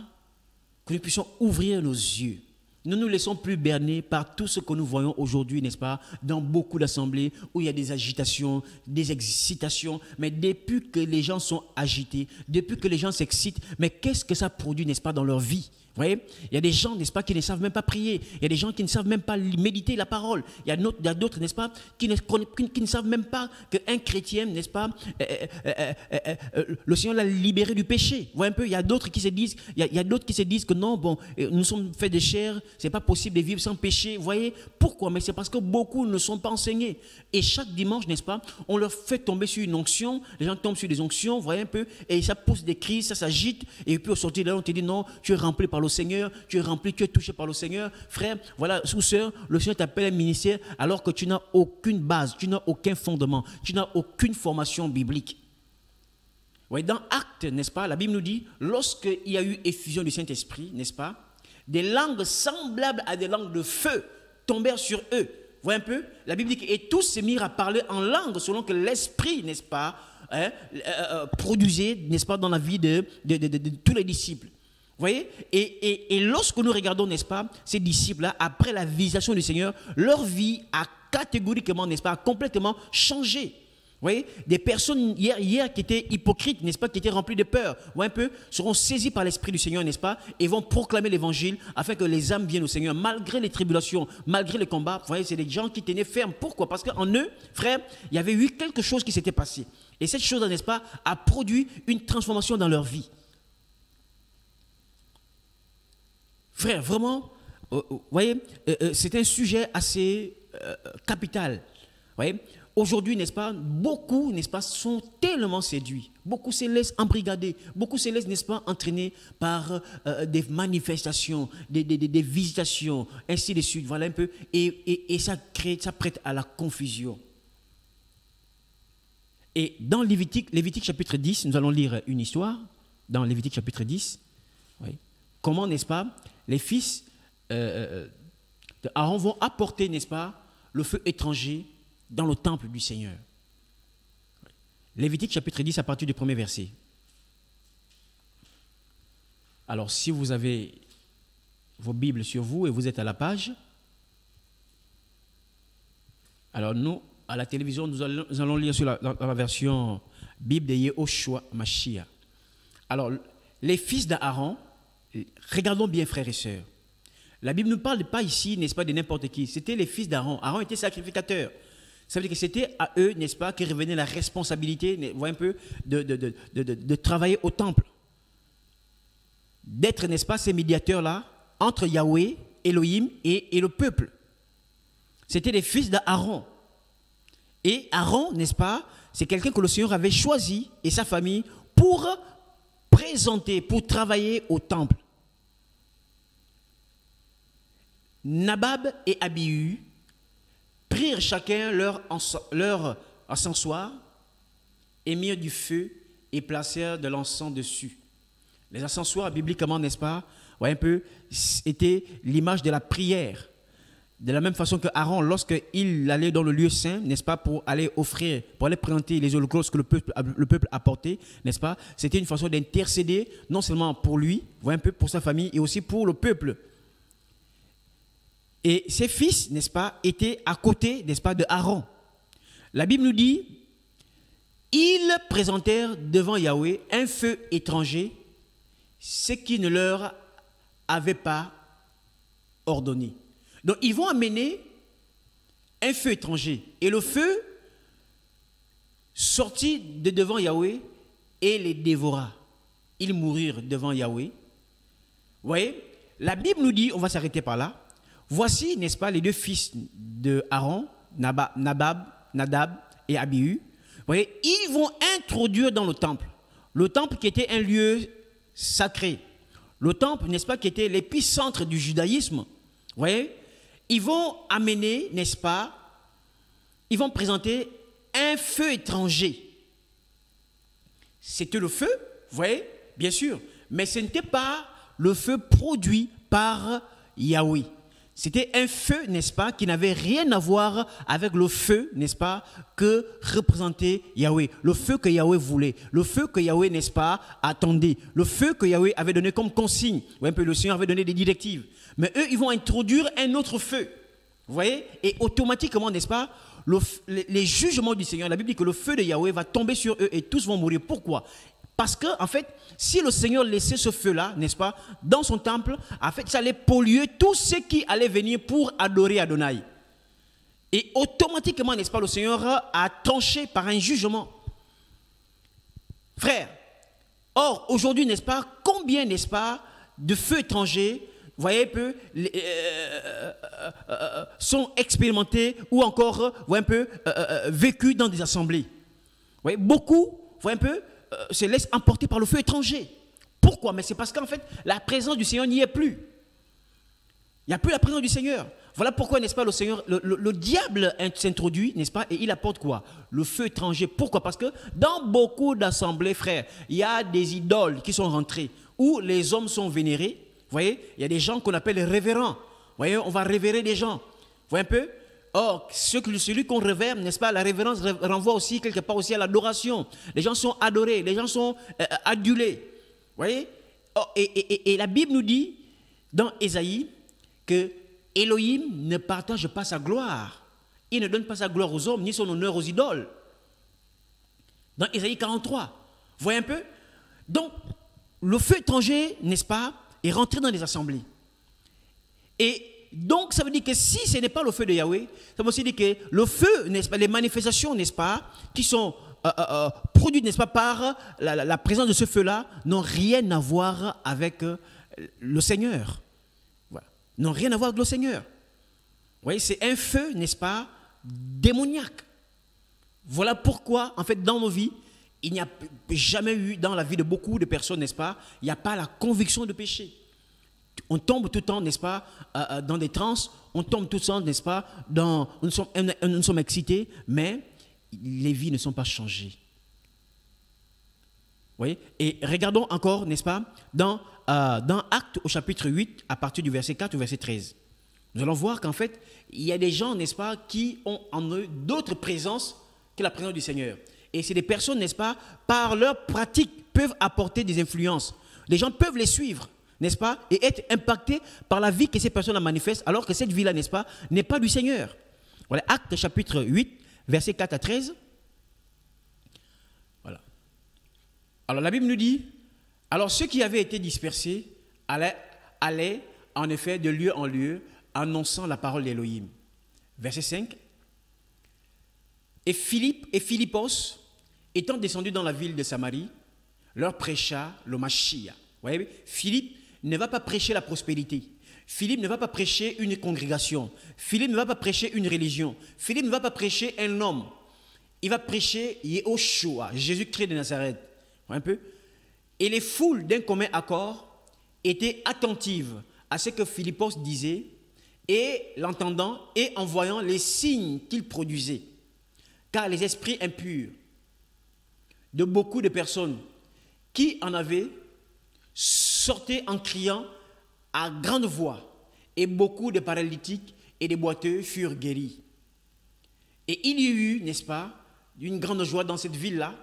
que nous puissions ouvrir nos yeux. Ne nous laissons plus berner par tout ce que nous voyons aujourd'hui, n'est-ce pas, dans beaucoup d'assemblées où il y a des agitations, des excitations. Mais depuis que les gens sont agités, depuis que les gens s'excitent, mais qu'est-ce que ça produit, n'est-ce pas, dans leur vie? Vous voyez, il y a des gens, n'est-ce pas, qui ne savent même pas prier. Il y a des gens qui ne savent même pas méditer la parole. Il y a d'autres, n'est-ce pas, qui ne savent même pas qu'un chrétien, n'est-ce pas, le Seigneur l'a libéré du péché. Vous voyez un peu, il y a d'autres qui se disent, il y a d'autres qui se disent que non, bon, nous sommes faits de chair, c'est pas possible de vivre sans péché. Vous voyez, pourquoi? Mais c'est parce que beaucoup ne sont pas enseignés. Et chaque dimanche, n'est-ce pas, on leur fait tomber sur une onction. Les gens tombent sur des onctions, vous voyez un peu, et ça pousse des cris, ça s'agite. Et puis au sortir de là, on te dit non, tu es rempli par le Seigneur, tu es rempli, tu es touché par le Seigneur. Frère, voilà, sous-sœur, le Seigneur t'appelle un ministère alors que tu n'as aucune base, tu n'as aucun fondement, tu n'as aucune formation biblique. Ouais, dans Actes, n'est-ce pas, la Bible nous dit, lorsqu'il y a eu effusion du Saint-Esprit, n'est-ce pas, des langues semblables à des langues de feu tombèrent sur eux. Vous voyez un peu? La Bible dit que et tous se mirent à parler en langue selon que l'Esprit, n'est-ce pas, produisait, n'est-ce pas, dans la vie de tous les disciples. Vous voyez, et lorsque nous regardons, n'est-ce pas, ces disciples-là, après la visitation du Seigneur, leur vie a catégoriquement, n'est-ce pas, complètement changé. Vous voyez, des personnes hier qui étaient hypocrites, n'est-ce pas, qui étaient remplies de peur, vous voyez un peu, seront saisies par l'Esprit du Seigneur, n'est-ce pas, et vont proclamer l'Évangile afin que les âmes viennent au Seigneur, malgré les tribulations, malgré les combats. Vous voyez, c'est des gens qui tenaient ferme. Pourquoi? Parce qu'en eux, frère, il y avait eu quelque chose qui s'était passé. Et cette chose, n'est-ce pas, a produit une transformation dans leur vie. Frère, vraiment, vous voyez, c'est un sujet assez capital. Vous voyez, aujourd'hui, n'est-ce pas, beaucoup, n'est-ce pas, sont tellement séduits. Beaucoup se laissent embrigader. Beaucoup se laissent, n'est-ce pas, entraîner par des manifestations, des visitations, ainsi de suite. Voilà un peu. Et ça prête à la confusion. Et dans Lévitique chapitre 10, nous allons lire une histoire. Dans Lévitique chapitre 10, oui. Comment, n'est-ce pas, les fils d'Aaron vont apporter, n'est-ce pas, le feu étranger dans le temple du Seigneur. Lévitique chapitre 10 à partir du premier verset. Alors, si vous avez vos Bibles sur vous et vous êtes à la page, alors nous, à la télévision, nous allons lire sur dans la version Bible de Yehoshua Mashiach. Alors, les fils d'Aaron, regardons bien, frères et sœurs. La Bible ne parle pas ici, n'est-ce pas, de n'importe qui. C'était les fils d'Aaron. Aaron était sacrificateur. Ça veut dire que c'était à eux, n'est-ce pas, que revenait la responsabilité, voyez un peu, de travailler au temple. D'être, n'est-ce pas, ces médiateurs-là, entre Yahweh, Elohim et le peuple. C'était les fils d'Aaron. Et Aaron, n'est-ce pas, c'est quelqu'un que le Seigneur avait choisi, et sa famille, pour présenter, pour travailler au temple. Nabab et Abihu prirent chacun leur encensoir et mirent du feu et placèrent de l'encens dessus. Les encensoirs, bibliquement, n'est-ce pas, ouais, un peu, était l'image de la prière. De la même façon que Aaron, lorsqu'il allait dans le lieu saint, n'est-ce pas, pour aller offrir, pour aller présenter les holocaustes que le peuple apportait, n'est-ce pas, c'était une façon d'intercéder, non seulement pour lui, ouais, un peu pour sa famille, et aussi pour le peuple. Et ses fils, n'est-ce pas, étaient à côté, n'est-ce pas, de Aaron. La Bible nous dit, ils présentèrent devant Yahweh un feu étranger, ce qui ne leur avait pas ordonné. Donc, ils vont amener un feu étranger. Et le feu sortit de devant Yahweh et les dévora. Ils mourirent devant Yahweh. Vous voyez, la Bible nous dit, on va s'arrêter par là. Voici, n'est-ce pas, les deux fils de Aaron, Nadab et Abihu. Vous voyez, ils vont introduire dans le temple qui était un lieu sacré. Le temple, n'est-ce pas, qui était l'épicentre du judaïsme. Vous voyez, ils vont amener, n'est-ce pas, ils vont présenter un feu étranger. C'était le feu, vous voyez, bien sûr, mais ce n'était pas le feu produit par Yahweh. C'était un feu, n'est-ce pas, qui n'avait rien à voir avec le feu, n'est-ce pas, que représentait Yahweh. Le feu que Yahweh voulait, le feu que Yahweh, n'est-ce pas, attendait, le feu que Yahweh avait donné comme consigne. Ouais, un peu, le Seigneur avait donné des directives. Mais eux, ils vont introduire un autre feu. Vous voyez? Et automatiquement, n'est-ce pas, les jugements du Seigneur, la Bible dit que le feu de Yahweh va tomber sur eux et tous vont mourir. Pourquoi? Parce que, en fait, si le Seigneur laissait ce feu-là, n'est-ce pas, dans son temple, en fait, ça allait polluer tous ceux qui allaient venir pour adorer Adonai. Et automatiquement, n'est-ce pas, le Seigneur a tranché par un jugement. Frère, or, aujourd'hui, n'est-ce pas, combien, n'est-ce pas, de feux étrangers, vous voyez un peu, sont expérimentés ou encore, vous voyez un peu, vécus dans des assemblées. Vous voyez, beaucoup, vous voyez un peu, se laissent emporter par le feu étranger. Pourquoi? Mais c'est parce qu'en fait, la présence du Seigneur n'y est plus. Il n'y a plus la présence du Seigneur. Voilà pourquoi, n'est-ce pas, le Seigneur, le diable s'introduit, n'est-ce pas, et il apporte quoi? Le feu étranger. Pourquoi? Parce que dans beaucoup d'assemblées, frères, il y a des idoles qui sont rentrées, où les hommes sont vénérés. Vous voyez, il y a des gens qu'on appelle les révérends. Vous voyez, on va révérer des gens. Vous voyez un peu? Or, celui qu'on révère, n'est-ce pas, la révérence renvoie aussi quelque part aussi à l'adoration. Les gens sont adorés, les gens sont adulés. Vous voyez? Or, et la Bible nous dit, dans Ésaïe, que Elohim ne partage pas sa gloire. Il ne donne pas sa gloire aux hommes, ni son honneur aux idoles. Dans Ésaïe 43. Vous voyez un peu? Donc, le feu étranger, n'est-ce pas, est rentré dans les assemblées. Et donc, ça veut dire que si ce n'est pas le feu de Yahweh, ça veut aussi dire que le feu, n'est-ce pas, les manifestations, n'est-ce pas, qui sont produites, n'est-ce pas, par la présence de ce feu-là, n'ont rien à voir avec le Seigneur. Voilà. N'ont rien à voir avec le Seigneur. Vous voyez, c'est un feu, n'est-ce pas, démoniaque. Voilà pourquoi, en fait, dans nos vies, il n'y a jamais eu, dans la vie de beaucoup de personnes, n'est-ce pas, il n'y a pas la conviction de péché. On tombe tout le temps, n'est-ce pas, dans des transes, on tombe tout le temps, n'est-ce pas, nous sommes excités, mais les vies ne sont pas changées. Vous voyez? Et regardons encore, n'est-ce pas, dans Actes au chapitre 8, à partir du verset 4 au verset 13. Nous allons voir qu'en fait, il y a des gens, n'est-ce pas, qui ont en eux d'autres présences que la présence du Seigneur. Et c'est des personnes, n'est-ce pas, par leur pratique, peuvent apporter des influences. Les gens peuvent les suivre, n'est-ce pas, et être impactés par la vie que ces personnes manifestent, alors que cette vie-là, n'est-ce pas, n'est pas du Seigneur. Voilà, Actes chapitre 8, versets 4 à 13. Voilà. Alors la Bible nous dit, alors ceux qui avaient été dispersés allaient en effet de lieu en lieu, annonçant la parole d'Élohim. Verset 5. Et Philippos, étant descendu dans la ville de Samarie, leur prêcha le Mashiach. Vous voyez, Philippe ne va pas prêcher la prospérité. Philippe ne va pas prêcher une congrégation. Philippe ne va pas prêcher une religion. Philippe ne va pas prêcher un homme. Il va prêcher Yehoshua, Jésus-Christ de Nazareth. Vous voyez un peu? Et les foules d'un commun accord étaient attentives à ce que Philippos disait, et l'entendant et en voyant les signes qu'il produisait. Car les esprits impurs de beaucoup de personnes qui en avaient sortaient en criant à grande voix, et beaucoup de paralytiques et de boiteux furent guéris. Et il y eut, n'est-ce pas, une grande joie dans cette ville-là.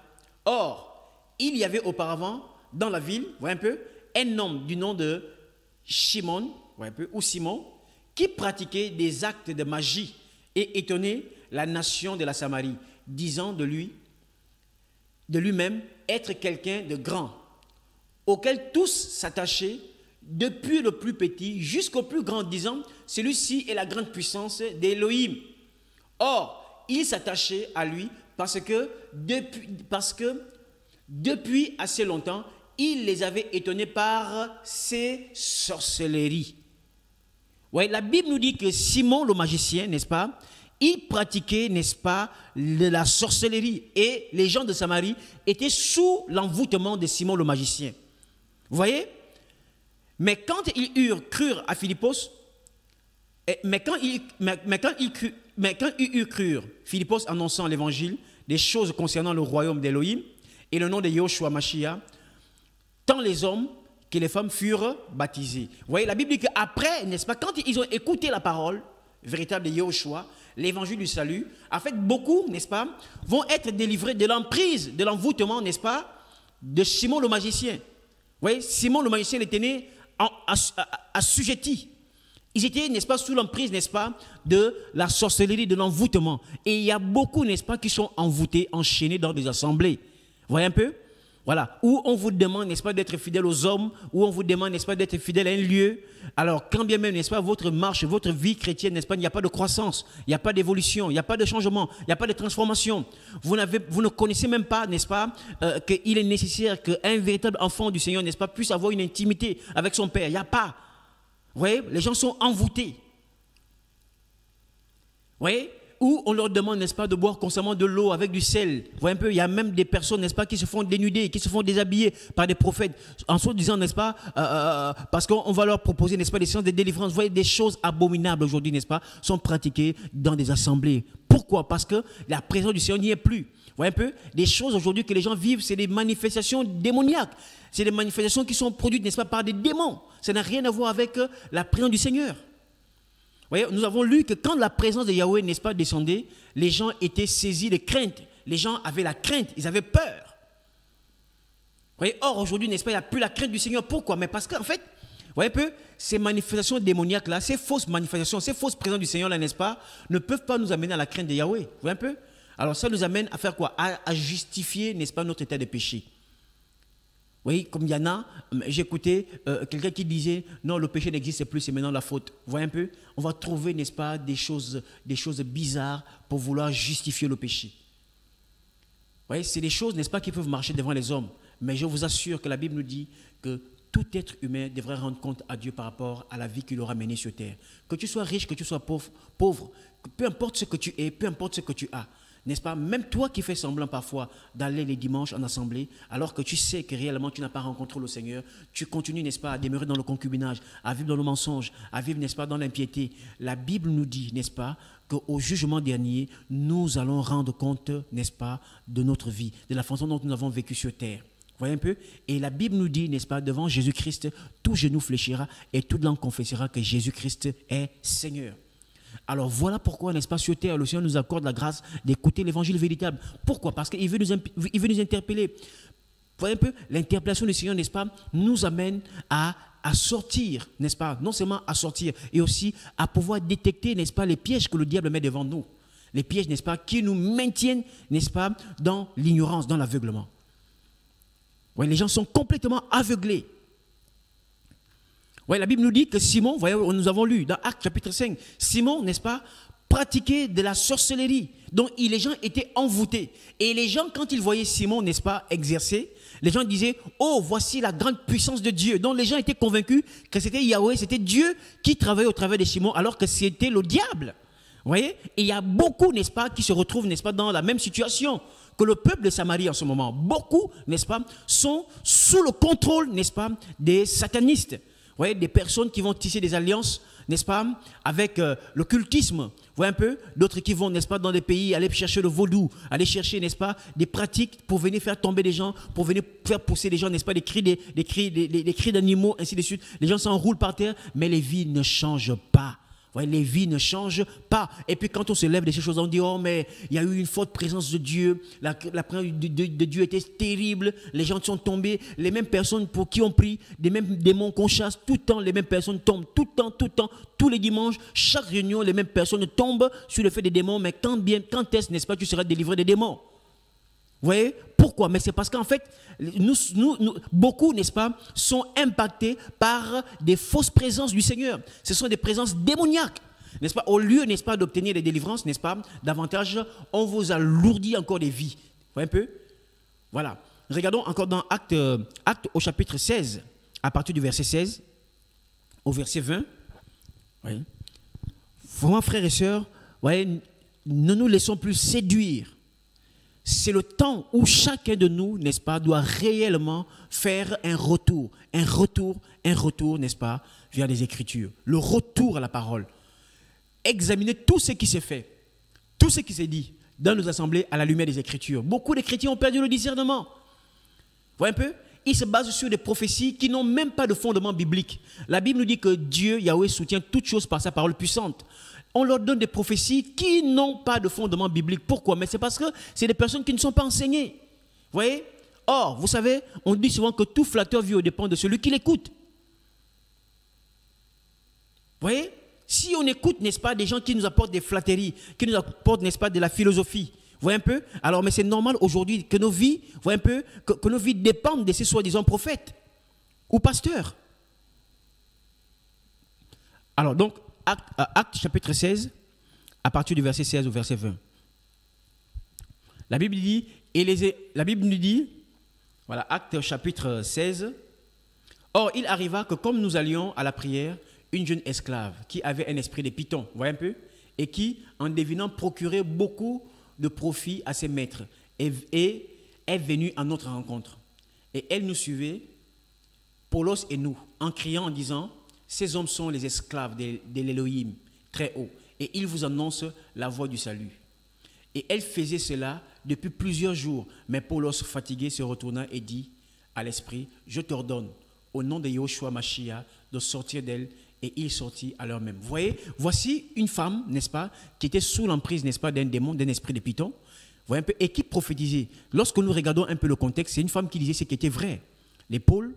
Or, il y avait auparavant dans la ville, voyez un peu, un homme du nom de Shimon, voyez un peu, ou Simon, qui pratiquait des actes de magie et étonnait la nation de la Samarie, disant de lui-même être quelqu'un de grand, auquel tous s'attachaient, depuis le plus petit jusqu'au plus grand, disant, celui-ci est la grande puissance d'Élohim. Or, il s'attachait à lui parce que depuis assez longtemps, il les avait étonnés par ses sorcelleries. Ouais, la Bible nous dit que Simon le magicien, n'est-ce pas, il pratiquait, n'est-ce pas, de la sorcellerie. Et les gens de Samarie étaient sous l'envoûtement de Simon le magicien. Vous voyez? Mais quand ils crurent à Philippos, mais quand ils crurent, Philippos annonçant l'évangile, des choses concernant le royaume d'Élohim et le nom de Yehoshua Mashiach, tant les hommes que les femmes furent baptisés. Vous voyez, la Bible dit qu'après, n'est-ce pas, quand ils ont écouté la parole véritable de Yehoshua, l'évangile du salut, en fait, beaucoup, n'est-ce pas, vont être délivrés de l'emprise, de l'envoûtement, n'est-ce pas, de Simon le magicien. Vous voyez, Simon le magicien était né assujetti. Ils étaient, n'est-ce pas, sous l'emprise, n'est-ce pas, de la sorcellerie, de l'envoûtement. Et il y a beaucoup, n'est-ce pas, qui sont envoûtés, enchaînés dans des assemblées. Vous voyez un peu? Voilà, où on vous demande, n'est-ce pas, d'être fidèle aux hommes, où on vous demande, n'est-ce pas, d'être fidèle à un lieu. Alors, quand bien même, n'est-ce pas, votre marche, votre vie chrétienne, n'est-ce pas, il n'y a pas de croissance, il n'y a pas d'évolution, il n'y a pas de changement, il n'y a pas de transformation. Vous ne connaissez même pas, n'est-ce pas, qu'il est nécessaire qu'un véritable enfant du Seigneur, n'est-ce pas, puisse avoir une intimité avec son Père. Il n'y a pas. Vous voyez, les gens sont envoûtés. Vous voyez? Où on leur demande, n'est-ce pas, de boire constamment de l'eau avec du sel. Vous voyez un peu, il y a même des personnes, n'est-ce pas, qui se font dénuder, qui se font déshabiller par des prophètes, en soi disant, n'est-ce pas, parce qu'on va leur proposer, n'est-ce pas, des séances de délivrance. Vous voyez, des choses abominables aujourd'hui, n'est-ce pas, sont pratiquées dans des assemblées. Pourquoi? Parce que la présence du Seigneur n'y est plus. Vous voyez un peu, des choses aujourd'hui que les gens vivent, c'est des manifestations démoniaques. C'est des manifestations qui sont produites, n'est-ce pas, par des démons. Ça n'a rien à voir avec la présence du Seigneur. Vous voyez, nous avons lu que quand la présence de Yahweh, n'est-ce pas, descendait, les gens étaient saisis de crainte. Les gens avaient la crainte, ils avaient peur. Vous voyez, or aujourd'hui, n'est-ce pas, il n'y a plus la crainte du Seigneur. Pourquoi? Mais parce qu'en fait, vous voyez un peu, ces manifestations démoniaques-là, ces fausses manifestations, ces fausses présences du Seigneur-là, n'est-ce pas, ne peuvent pas nous amener à la crainte de Yahweh. Vous voyez un peu? Alors ça nous amène à faire quoi? À justifier, n'est-ce pas, notre état de péché. Oui, comme il y en a, j'écoutais quelqu'un qui disait non, le péché n'existe plus, c'est maintenant la faute. Vous voyez un peu? On va trouver, n'est-ce pas, des choses bizarres pour vouloir justifier le péché. Vous voyez, c'est des choses, n'est-ce pas, qui peuvent marcher devant les hommes. Mais je vous assure que la Bible nous dit que tout être humain devrait rendre compte à Dieu par rapport à la vie qu'il aura menée sur terre. Que tu sois riche, que tu sois pauvre, peu importe ce que tu es, peu importe ce que tu as. N'est-ce pas? Même toi qui fais semblant parfois d'aller les dimanches en assemblée, alors que tu sais que réellement tu n'as pas rencontré le Seigneur, tu continues, n'est-ce pas, à demeurer dans le concubinage, à vivre dans le mensonge, à vivre, n'est-ce pas, dans l'impiété. La Bible nous dit, n'est-ce pas, qu'au jugement dernier, nous allons rendre compte, n'est-ce pas, de notre vie, de la façon dont nous avons vécu sur terre. Vous voyez un peu? Et la Bible nous dit, n'est-ce pas, devant Jésus-Christ, tout genou fléchira et toute langue confessera que Jésus-Christ est Seigneur. Alors voilà pourquoi, n'est-ce pas, sur terre, le Seigneur nous accorde la grâce d'écouter l'évangile véritable. Pourquoi? Parce qu'il veut nous interpeller. Vous voyez un peu, l'interpellation du Seigneur, n'est-ce pas, nous amène à sortir, n'est-ce pas, non seulement à sortir, et aussi à pouvoir détecter, n'est-ce pas, les pièges que le diable met devant nous. Les pièges, n'est-ce pas, qui nous maintiennent, n'est-ce pas, dans l'ignorance, dans l'aveuglement. Ouais, les gens sont complètement aveuglés. Ouais, la Bible nous dit que Simon, voyez, nous avons lu dans Actes chapitre 5, Simon, n'est-ce pas, pratiquait de la sorcellerie. Donc les gens étaient envoûtés. Et les gens, quand ils voyaient Simon, n'est-ce pas, exercer, les gens disaient, oh, voici la grande puissance de Dieu. Donc les gens étaient convaincus que c'était Yahweh, c'était Dieu qui travaillait au travers de Simon, alors que c'était le diable. Vous voyez? Et il y a beaucoup, n'est-ce pas, qui se retrouvent, n'est-ce pas, dans la même situation que le peuple de Samarie en ce moment. Beaucoup, n'est-ce pas, sont sous le contrôle, n'est-ce pas, des satanistes. Vous voyez, des personnes qui vont tisser des alliances, n'est-ce pas, avec le cultisme. Vous voyez un peu, d'autres qui vont, n'est-ce pas, dans des pays, aller chercher le vaudou, aller chercher, n'est-ce pas, des pratiques pour venir faire tomber des gens, pour venir faire pousser des gens, n'est-ce pas, des cris d'animaux, ainsi de suite. Les gens s'enroulent par terre, mais les vies ne changent pas. Ouais, les vies ne changent pas. Et puis quand on se lève de ces choses, on dit, oh mais il y a eu une forte présence de Dieu, la présence de Dieu était terrible, les gens sont tombés, les mêmes personnes pour qui on prie, des mêmes démons qu'on chasse, tout le temps les mêmes personnes tombent, tout le temps, tous les dimanches, chaque réunion, les mêmes personnes tombent sur le fait des démons, mais quand est-ce, n'est-ce pas, tu seras délivré des démons? Vous voyez? Pourquoi? Mais c'est parce qu'en fait, nous, beaucoup, n'est-ce pas, sont impactés par des fausses présences du Seigneur. Ce sont des présences démoniaques, n'est-ce pas? Au lieu, n'est-ce pas, d'obtenir des délivrances, n'est-ce pas, davantage, on vous alourdit encore des vies. Vous voyez un peu? Voilà. Regardons encore dans Actes au chapitre 16, à partir du verset 16 au verset 20. Oui. Vraiment, frères et sœurs, voyez, ne nous laissons plus séduire. C'est le temps où chacun de nous, n'est-ce pas, doit réellement faire un retour, n'est-ce pas, vers les Écritures. Le retour à la parole. Examiner tout ce qui s'est fait, tout ce qui s'est dit dans nos assemblées à la lumière des Écritures. Beaucoup de chrétiens ont perdu le discernement. Vous voyez un peu? Ils se basent sur des prophéties qui n'ont même pas de fondement biblique. La Bible nous dit que Dieu, Yahweh, soutient toutes choses par sa parole puissante. On leur donne des prophéties qui n'ont pas de fondement biblique. Pourquoi? Mais c'est parce que c'est des personnes qui ne sont pas enseignées. Vous voyez? Or, vous savez, on dit souvent que tout flatteur vit aux dépens de celui qui l'écoute. Vous voyez? Si on écoute, n'est-ce pas, des gens qui nous apportent des flatteries, qui nous apportent, n'est-ce pas, de la philosophie, vous voyez un peu? Alors, mais c'est normal aujourd'hui que nos vies, vous voyez un peu, que nos vies dépendent de ces soi-disant prophètes ou pasteurs. Alors, donc, Acte chapitre 16, à partir du verset 16 au verset 20. La Bible dit, la Bible nous dit, voilà, Acte chapitre 16, or il arriva que comme nous allions à la prière, une jeune esclave qui avait un esprit de python, vous voyez un peu, et qui, en devinant, procurait beaucoup de profit à ses maîtres, et est venue à notre rencontre. Et elle nous suivait, Paulos et nous, en criant, en disant, ces hommes sont les esclaves de l'Élohim, très haut, et ils vous annoncent la voie du salut. Et elle faisait cela depuis plusieurs jours, mais Paulos, fatigué, se retourna et dit à l'esprit, je t'ordonne, au nom de Yahushua Mashiach, de sortir d'elle, et il sortit à l'heure même. Vous voyez, voici une femme, n'est-ce pas, qui était sous l'emprise, n'est-ce pas, d'un démon, d'un esprit de python, voyez un peu, et qui prophétisait. Lorsque nous regardons un peu le contexte, c'est une femme qui disait ce qui était vrai. Les pôles,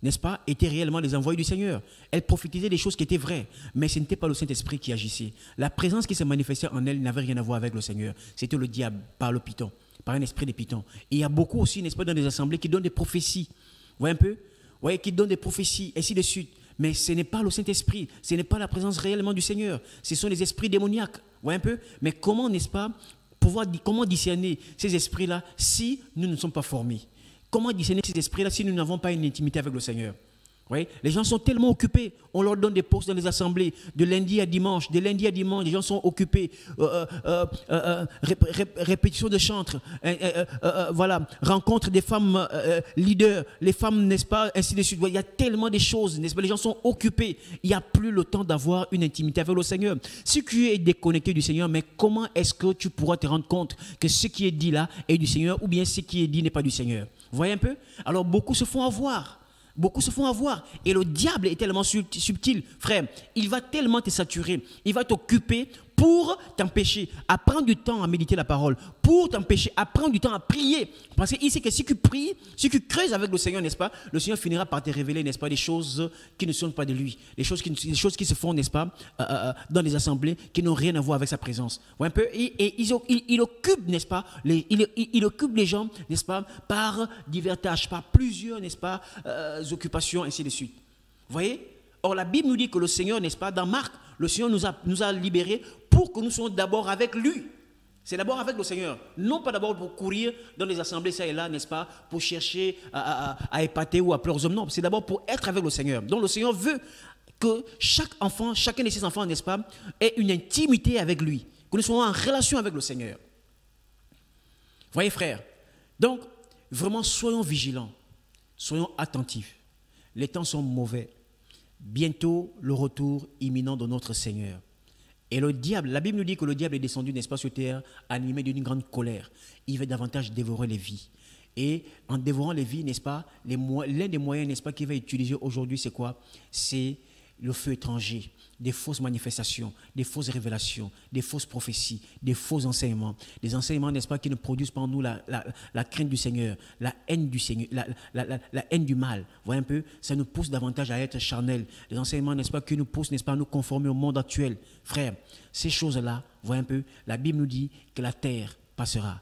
n'est-ce pas, étaient réellement les envoyés du Seigneur. Elle prophétisait des choses qui étaient vraies, mais ce n'était pas le Saint-Esprit qui agissait. La présence qui se manifestait en elle n'avait rien à voir avec le Seigneur. C'était le diable, par le python, par un esprit de python. Et il y a beaucoup aussi, n'est-ce pas, dans des assemblées qui donnent des prophéties. Vous voyez un peu? Vous voyez, qui donnent des prophéties, ainsi de suite. Mais ce n'est pas le Saint-Esprit, ce n'est pas la présence réellement du Seigneur. Ce sont les esprits démoniaques. Vous voyez un peu? Mais comment, n'est-ce pas, comment discerner ces esprits-là si nous ne sommes pas formés? Comment discerner ces esprits-là si nous n'avons pas une intimité avec le Seigneur? Oui, les gens sont tellement occupés, on leur donne des postes dans les assemblées, de lundi à dimanche, les gens sont occupés, répétition de chantres, voilà, rencontre des femmes leaders, les femmes, n'est-ce pas, ainsi de suite. Il y a tellement de choses, n'est-ce pas, les gens sont occupés, il n'y a plus le temps d'avoir une intimité avec le Seigneur. Si tu es déconnecté du Seigneur, mais comment est-ce que tu pourras te rendre compte que ce qui est dit là est du Seigneur ou bien ce qui est dit n'est pas du Seigneur? Vous voyez un peu? Alors beaucoup se font avoir. Beaucoup se font avoir. Et le diable est tellement subtil, frère. Il va tellement te saturer. Il va t'occuper pour t'empêcher à prendre du temps à méditer la parole, pour t'empêcher à prendre du temps à prier. Parce qu'il sait que si tu pries, si tu creuses avec le Seigneur, n'est-ce pas, le Seigneur finira par te révéler, n'est-ce pas, des choses qui ne sont pas de lui, des choses qui se font, n'est-ce pas, dans les assemblées qui n'ont rien à voir avec sa présence. Ouais, un peu, et il occupe, n'est-ce pas, il occupe les gens, n'est-ce pas, par divers tâches, par plusieurs, n'est-ce pas, occupations, ainsi de suite. Vous voyez? Or, la Bible nous dit que le Seigneur, n'est-ce pas, dans Marc, le Seigneur nous a libérés pour que nous soyons d'abord avec lui. C'est d'abord avec le Seigneur. Non pas d'abord pour courir dans les assemblées, ça et là, n'est-ce pas, pour chercher à épater ou à appeler aux hommes. Non, c'est d'abord pour être avec le Seigneur. Donc, le Seigneur veut que chaque enfant, chacun de ses enfants, n'est-ce pas, ait une intimité avec lui. Que nous soyons en relation avec le Seigneur. Vous voyez, frères? Donc, vraiment, soyons vigilants. Soyons attentifs. Les temps sont mauvais. Bientôt, le retour imminent de notre Seigneur. Et le diable, la Bible nous dit que le diable est descendu, n'est-ce pas, sur terre, animé d'une grande colère. Il va davantage dévorer les vies. Et en dévorant les vies, n'est-ce pas, l'un des moyens, n'est-ce pas, qu'il va utiliser aujourd'hui, c'est quoi? C'est le feu étranger, des fausses manifestations, des fausses révélations, des fausses prophéties, des faux enseignements. Des enseignements, n'est-ce pas, qui ne produisent pas en nous la crainte du Seigneur, la haine du Seigneur, la haine du mal. Vous voyez un peu, ça nous pousse davantage à être charnels. Des enseignements, n'est-ce pas, qui nous poussent, n'est-ce pas, à nous conformer au monde actuel. Frères, ces choses-là, vous voyez un peu, la Bible nous dit que la terre passera.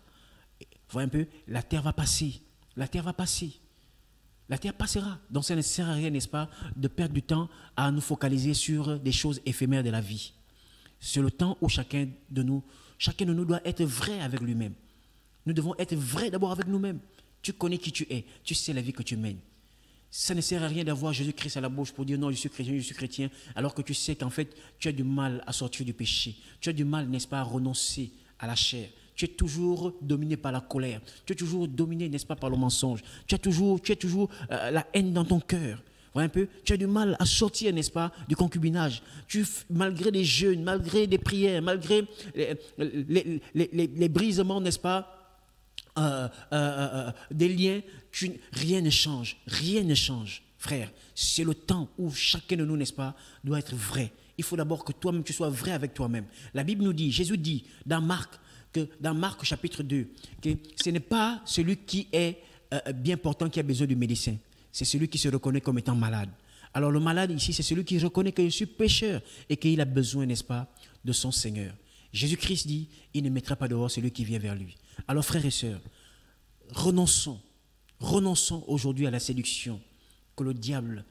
Vous voyez un peu, la terre va passer. La terre va passer. La terre passera. Donc ça ne sert à rien, n'est-ce pas, de perdre du temps à nous focaliser sur des choses éphémères de la vie. C'est le temps où chacun de nous doit être vrai avec lui-même. Nous devons être vrais d'abord avec nous-mêmes. Tu connais qui tu es, tu sais la vie que tu mènes. Ça ne sert à rien d'avoir Jésus-Christ à la bouche pour dire non, je suis chrétien, alors que tu sais qu'en fait, tu as du mal à sortir du péché. Tu as du mal, n'est-ce pas, à renoncer à la chair. Tu es toujours dominé par la colère. Tu es toujours dominé, n'est-ce pas, par le mensonge. Tu as toujours la haine dans ton cœur. Voilà un peu. Tu as du mal à sortir, n'est-ce pas, du concubinage. Malgré des jeûnes, malgré des prières, malgré les brisements, n'est-ce pas, des liens, rien ne change. Rien ne change, frère. C'est le temps où chacun de nous, n'est-ce pas, doit être vrai. Il faut d'abord que toi-même, tu sois vrai avec toi-même. La Bible nous dit, Jésus dit dans Marc chapitre 2, que ce n'est pas celui qui est bien portant qui a besoin du médecin, c'est celui qui se reconnaît comme étant malade. Alors le malade ici, c'est celui qui reconnaît que je suis pécheur et qu'il a besoin, n'est-ce pas, de son Seigneur. Jésus-Christ dit, il ne mettra pas dehors celui qui vient vers lui. Alors frères et sœurs, renonçons aujourd'hui à la séduction que le diable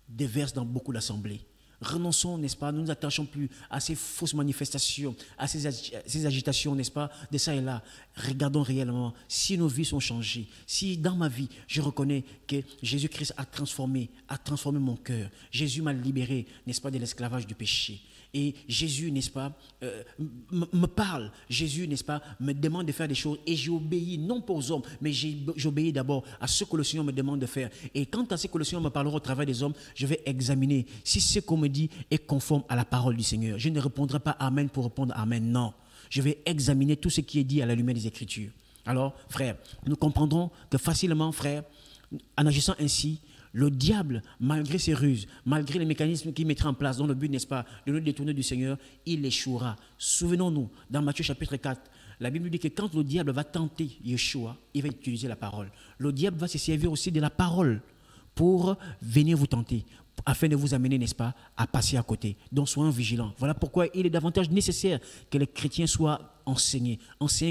déverse dans beaucoup d'assemblées. Renonçons, n'est-ce pas, nous ne nous attachons plus à ces fausses manifestations, à ces agitations, n'est-ce pas, de ça et là. Regardons réellement si nos vies sont changées, si dans ma vie, je reconnais que Jésus-Christ a transformé mon cœur. Jésus m'a libéré, n'est-ce pas, de l'esclavage du péché. Et Jésus, n'est-ce pas, me parle. Jésus, n'est-ce pas, me demande de faire des choses et j'obéis, non pas aux hommes, mais j'obéis d'abord à ce que le Seigneur me demande de faire. Et quant à ce que le Seigneur me parlera au travers des hommes, je vais examiner si ce qu'on me dit est conforme à la parole du Seigneur. Je ne répondrai pas Amen pour répondre Amen, non. Je vais examiner tout ce qui est dit à la lumière des Écritures. Alors, frère, nous comprendrons que facilement, frère, en agissant ainsi, le diable, malgré ses ruses, malgré les mécanismes qu'il mettra en place dans le but, n'est-ce pas, de nous détourner du Seigneur, il échouera. Souvenons-nous, dans Matthieu chapitre 4, la Bible dit que quand le diable va tenter Yeshua, il va utiliser la parole. Le diable va se servir aussi de la parole pour venir vous tenter, afin de vous amener, n'est-ce pas, à passer à côté. Donc soyons vigilants. Voilà pourquoi il est davantage nécessaire que les chrétiens soient enseignés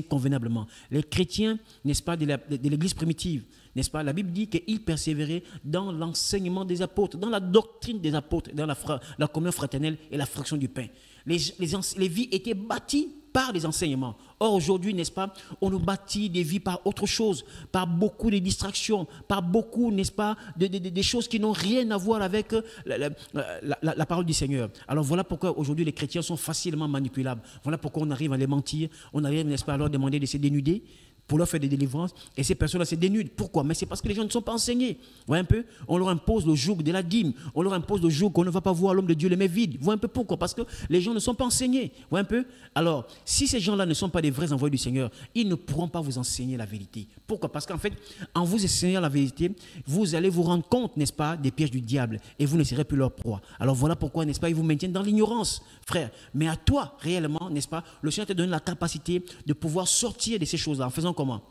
convenablement. Les chrétiens, n'est-ce pas, de l'église primitive, n'est-ce pas, la Bible dit qu'ils persévéraient dans l'enseignement des apôtres, dans la doctrine des apôtres, dans la communion fraternelle et la fraction du pain. Les vies étaient bâties par les enseignements. Or, aujourd'hui, n'est-ce pas, on nous bâtit des vies par autre chose, par beaucoup de distractions, par beaucoup, n'est-ce pas, des choses qui n'ont rien à voir avec la parole du Seigneur. Alors, voilà pourquoi aujourd'hui les chrétiens sont facilement manipulables. Voilà pourquoi on arrive à les mentir, on arrive, n'est-ce pas, à leur demander de se dénuder, pour leur faire des délivrances, et ces personnes-là se dénudent. Pourquoi? Mais c'est parce que les gens ne sont pas enseignés. Vous voyez un peu? On leur impose le joug de la dîme, on leur impose le joug qu'on ne va pas voir l'homme de Dieu les mains vides. Vous voyez un peu pourquoi? Parce que les gens ne sont pas enseignés. Vous voyez un peu? Alors, si ces gens-là ne sont pas des vrais envoyés du Seigneur, ils ne pourront pas vous enseigner la vérité. Pourquoi? Parce qu'en fait, en vous enseignant la vérité, vous allez vous rendre compte, n'est-ce pas, des pièges du diable, et vous ne serez plus leur proie. Alors voilà pourquoi, n'est-ce pas, ils vous maintiennent dans l'ignorance, frère. Mais à toi, réellement, n'est-ce pas, le Seigneur te donne la capacité de pouvoir sortir de ces choses-là. En faisant comment?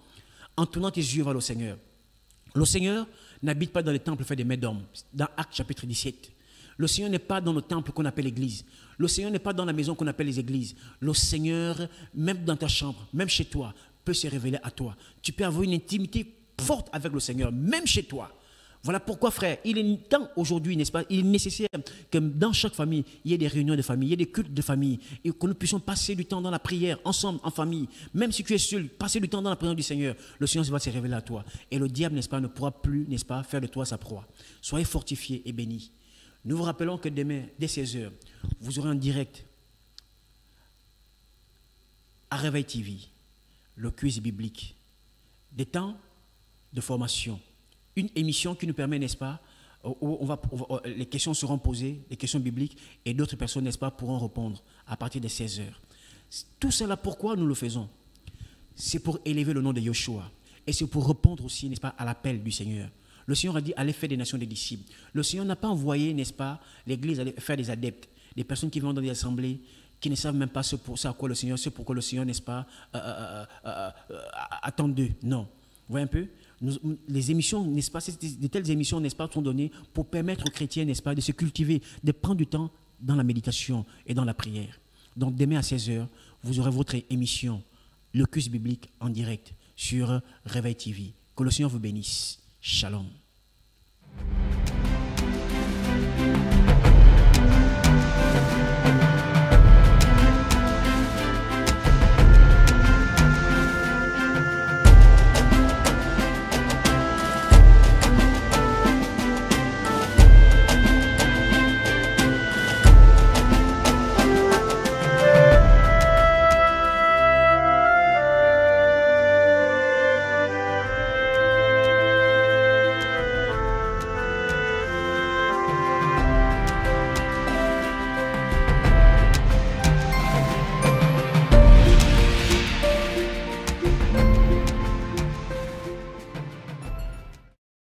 En tournant tes yeux vers le Seigneur. Le Seigneur n'habite pas dans les temples faits des mains d'hommes. Dans Actes chapitre 17. Le Seigneur n'est pas dans le temple qu'on appelle l'église. Le Seigneur n'est pas dans la maison qu'on appelle les églises. Le Seigneur, même dans ta chambre, même chez toi, peut se révéler à toi. Tu peux avoir une intimité forte avec le Seigneur, même chez toi. Voilà pourquoi, frère, il est temps aujourd'hui, n'est-ce pas, il est nécessaire que dans chaque famille, il y ait des réunions de famille, il y ait des cultes de famille, et que nous puissions passer du temps dans la prière, ensemble, en famille. Même si tu es seul, passer du temps dans la présence du Seigneur, le Seigneur va se révéler à toi. Et le diable, n'est-ce pas, ne pourra plus, n'est-ce pas, faire de toi sa proie. Soyez fortifiés et bénis. Nous vous rappelons que demain, dès 16h, vous aurez en direct à Réveil TV, le quiz biblique, des temps de formation. Une émission qui nous permet, n'est-ce pas, où les questions seront posées, les questions bibliques, et d'autres personnes, n'est-ce pas, pourront répondre à partir de 16h. Tout cela, pourquoi nous le faisons? C'est pour élever le nom de Yeshua. Et c'est pour répondre aussi, n'est-ce pas, à l'appel du Seigneur. Le Seigneur a dit, allez faire des nations des disciples. Le Seigneur n'a pas envoyé, n'est-ce pas, l'Église aller faire des adeptes, des personnes qui vont dans des assemblées, qui ne savent même pas ce à quoi le Seigneur, c'est pourquoi le Seigneur, n'est-ce pas, attend d'eux. Non. Vous voyez un peu? Les émissions, n'est-ce pas, de telles émissions, n'est-ce pas, sont données pour permettre aux chrétiens, n'est-ce pas, de se cultiver, de prendre du temps dans la méditation et dans la prière. Donc demain à 16h, vous aurez votre émission, le culte biblique en direct sur Réveil TV. Que le Seigneur vous bénisse. Shalom.